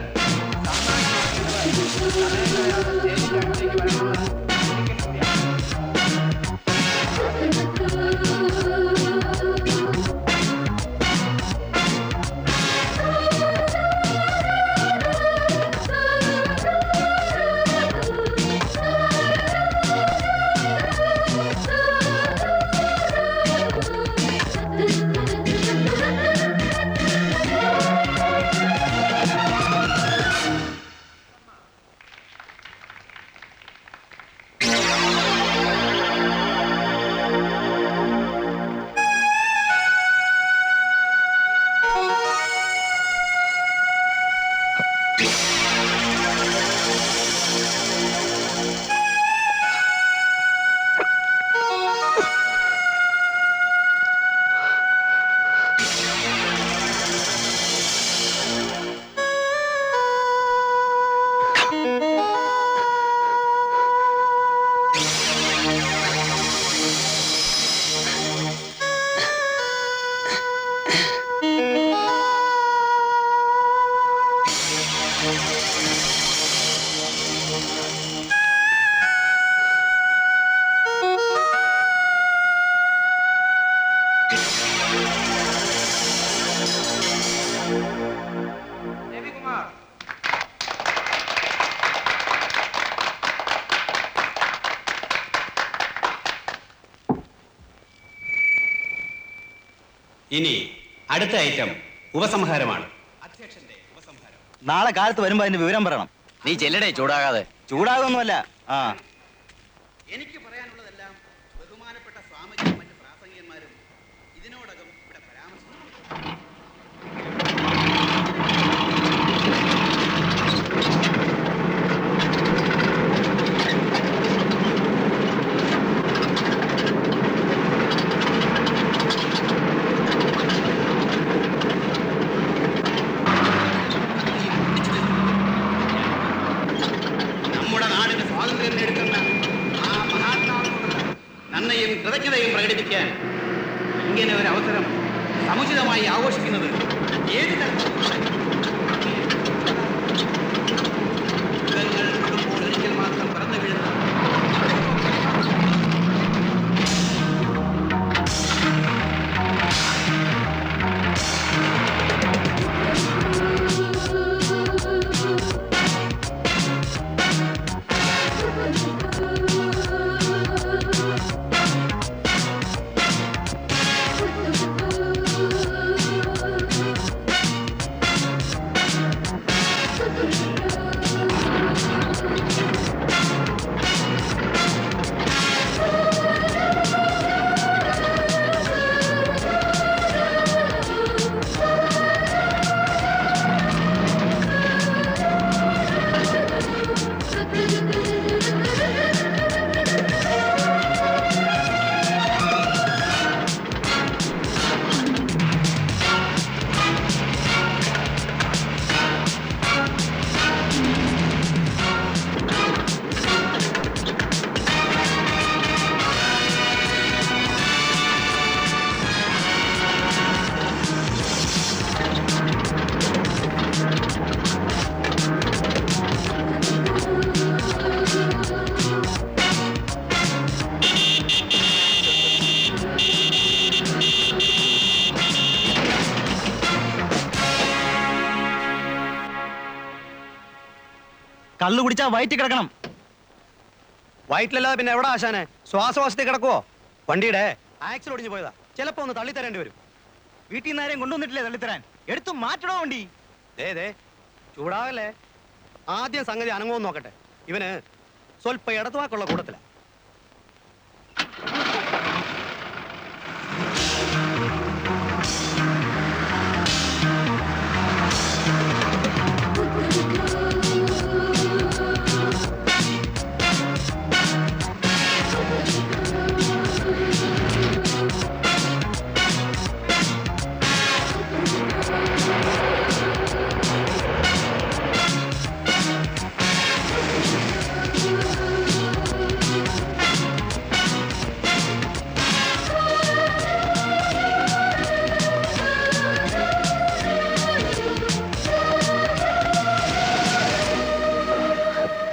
സ്റ്റേജിന്റെ അടുത്തേക്ക് വരണമെന്ന് ഇനി അടുത്ത ഐറ്റം ഉപസംഹാരമാണ്. നാളെ കാലത്ത് വരുമ്പോ അതിന്റെ വിവരം പറയണം. നീ ചെല്ലടേ, ചൂടാകാതെ. ചൂടാകൊന്നുമല്ല. ആ എനിക്ക് പറയാനുള്ളതെല്ലാം ബഹുമാനപ്പെട്ട സ്വാമിജിയും മറ്റ് പ്രാസംഗികന്മാരും ഇതിനോടകം ഇവിടെ പരാമർശിച്ചു. നമ്മുടെ നാടിന് സ്വാതന്ത്ര്യം നേടുന്ന ആ മഹാത്മാവിനോട് നന്ദിയും കൃതജ്ഞതയും പ്രകടിപ്പിക്കാൻ ഇങ്ങനെ ഒരു അവസരം സമുചിതമായി ആഘോഷിക്കുന്നത് ഏത് തരത്തിലുള്ള ഒരിക്കൽ മാത്രം പറന്നു വീഴുന്ന കള്ളു കുടിച്ചാ വയറ്റിൽ കിടക്കണം. വയറ്റിലല്ലാതെ പിന്നെ എവിടെ ആശാനെ? ശ്വാസവാസത്തിൽ കിടക്കുവോ? വണ്ടിയുടെ ആക്സിൽ ഒടിഞ്ഞു പോയതാ. ചിലപ്പോ ഒന്ന് തള്ളിത്തരേണ്ടി വരും. വീട്ടിൽ നിന്ന് ആരെയും കൊണ്ടുവന്നിട്ടില്ലേ തള്ളിത്തരാൻ? എടുത്തു മാറ്റണോ വണ്ടി? ദേ ചൂടാകല്ലേ. ആദ്യം സംഗതി അനങ്ങുമെന്ന് നോക്കട്ടെ. ഇവന് സ്വല്പ ഇടത്തുവാക്കുള്ള കൂട്ടത്തില.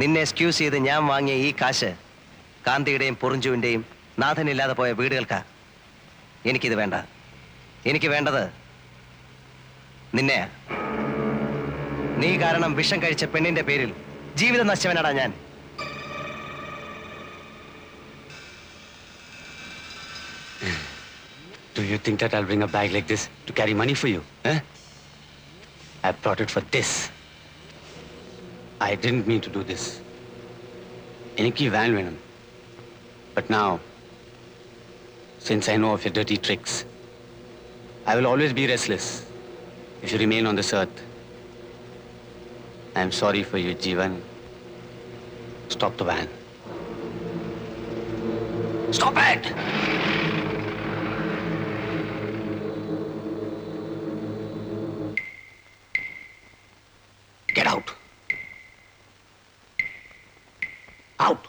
നിന്നെ എക്സ്ക്യൂസ് ചെയ്ത് ഞാൻ വാങ്ങിയ ഈ കാശ് കാന്തിയുടെയും പൊറിഞ്ചുവിൻ്റെയും നാഥനില്ലാതെ പോയ വീടുകൾക്കാ. എനിക്കിത് വേണ്ട. എനിക്ക് വേണ്ടത് നിന്നെയാ. നീ കാരണം വിഷം കഴിച്ച പെണ്ണിന്റെ പേരിൽ ജീവിതം നശിച്ചവനാടാ ഞാൻ. Do you think that I'll bring a bag like this to carry money for you? Eh? I brought it for this. I didn't mean to do this. Eniki van venum. But now, since I know of your dirty tricks, I will always be restless if you remain on this earth. I'm sorry for you, Jeevan. Stop the van. Stop it! Get out. Out.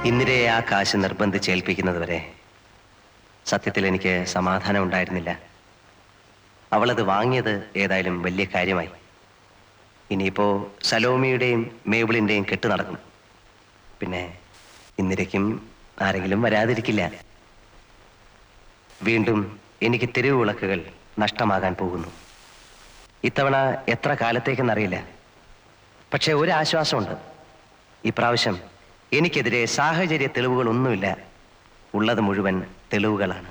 ഇന്ദിരയെ ആ കാശ് നിർബന്ധിച്ചേൽപ്പിക്കുന്നത് വരെ സത്യത്തിൽ എനിക്ക് സമാധാനം ഉണ്ടായിരുന്നില്ല. അവളത് വാങ്ങിയത് ഏതായാലും വലിയ കാര്യമായി. ഇനിയിപ്പോ സലോമിയുടെയും മേബിളിന്റെയും കെട്ട് നടക്കും. പിന്നെ ഇന്ദിരയ്ക്കും ആരെങ്കിലും വരാതിരിക്കില്ല. വീണ്ടും എനിക്ക് തെരുവ് വിളക്കുകൾ നഷ്ടമാകാൻ പോകുന്നു. ഇത്തവണ എത്ര കാലത്തേക്കെന്നറിയില്ല. പക്ഷെ ഒരു ആശ്വാസമുണ്ട്. ഇപ്രാവശ്യം എനിക്കെതിരെ സാഹചര്യ തെളിവുകളൊന്നുമില്ല. ഉള്ളത് മുഴുവൻ തെളിവുകളാണ്.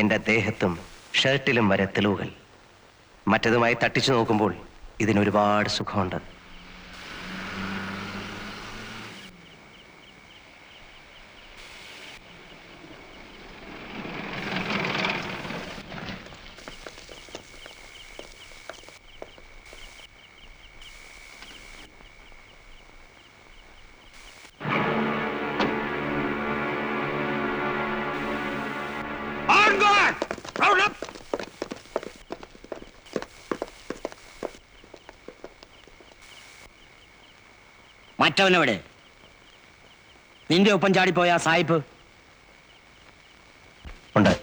എൻ്റെ ദേഹത്തും ഷർട്ടിലും വരെ തെളിവുകൾ. മറ്റതുമായി തട്ടിച്ചു നോക്കുമ്പോൾ ഇതിനൊരുപാട് സുഖമുണ്ട്. മറ്റവനെവിടെ? നിന്റെ ഒപ്പം ചാടിപ്പോയ ആ സായിപ്പ് ഉണ്ട്.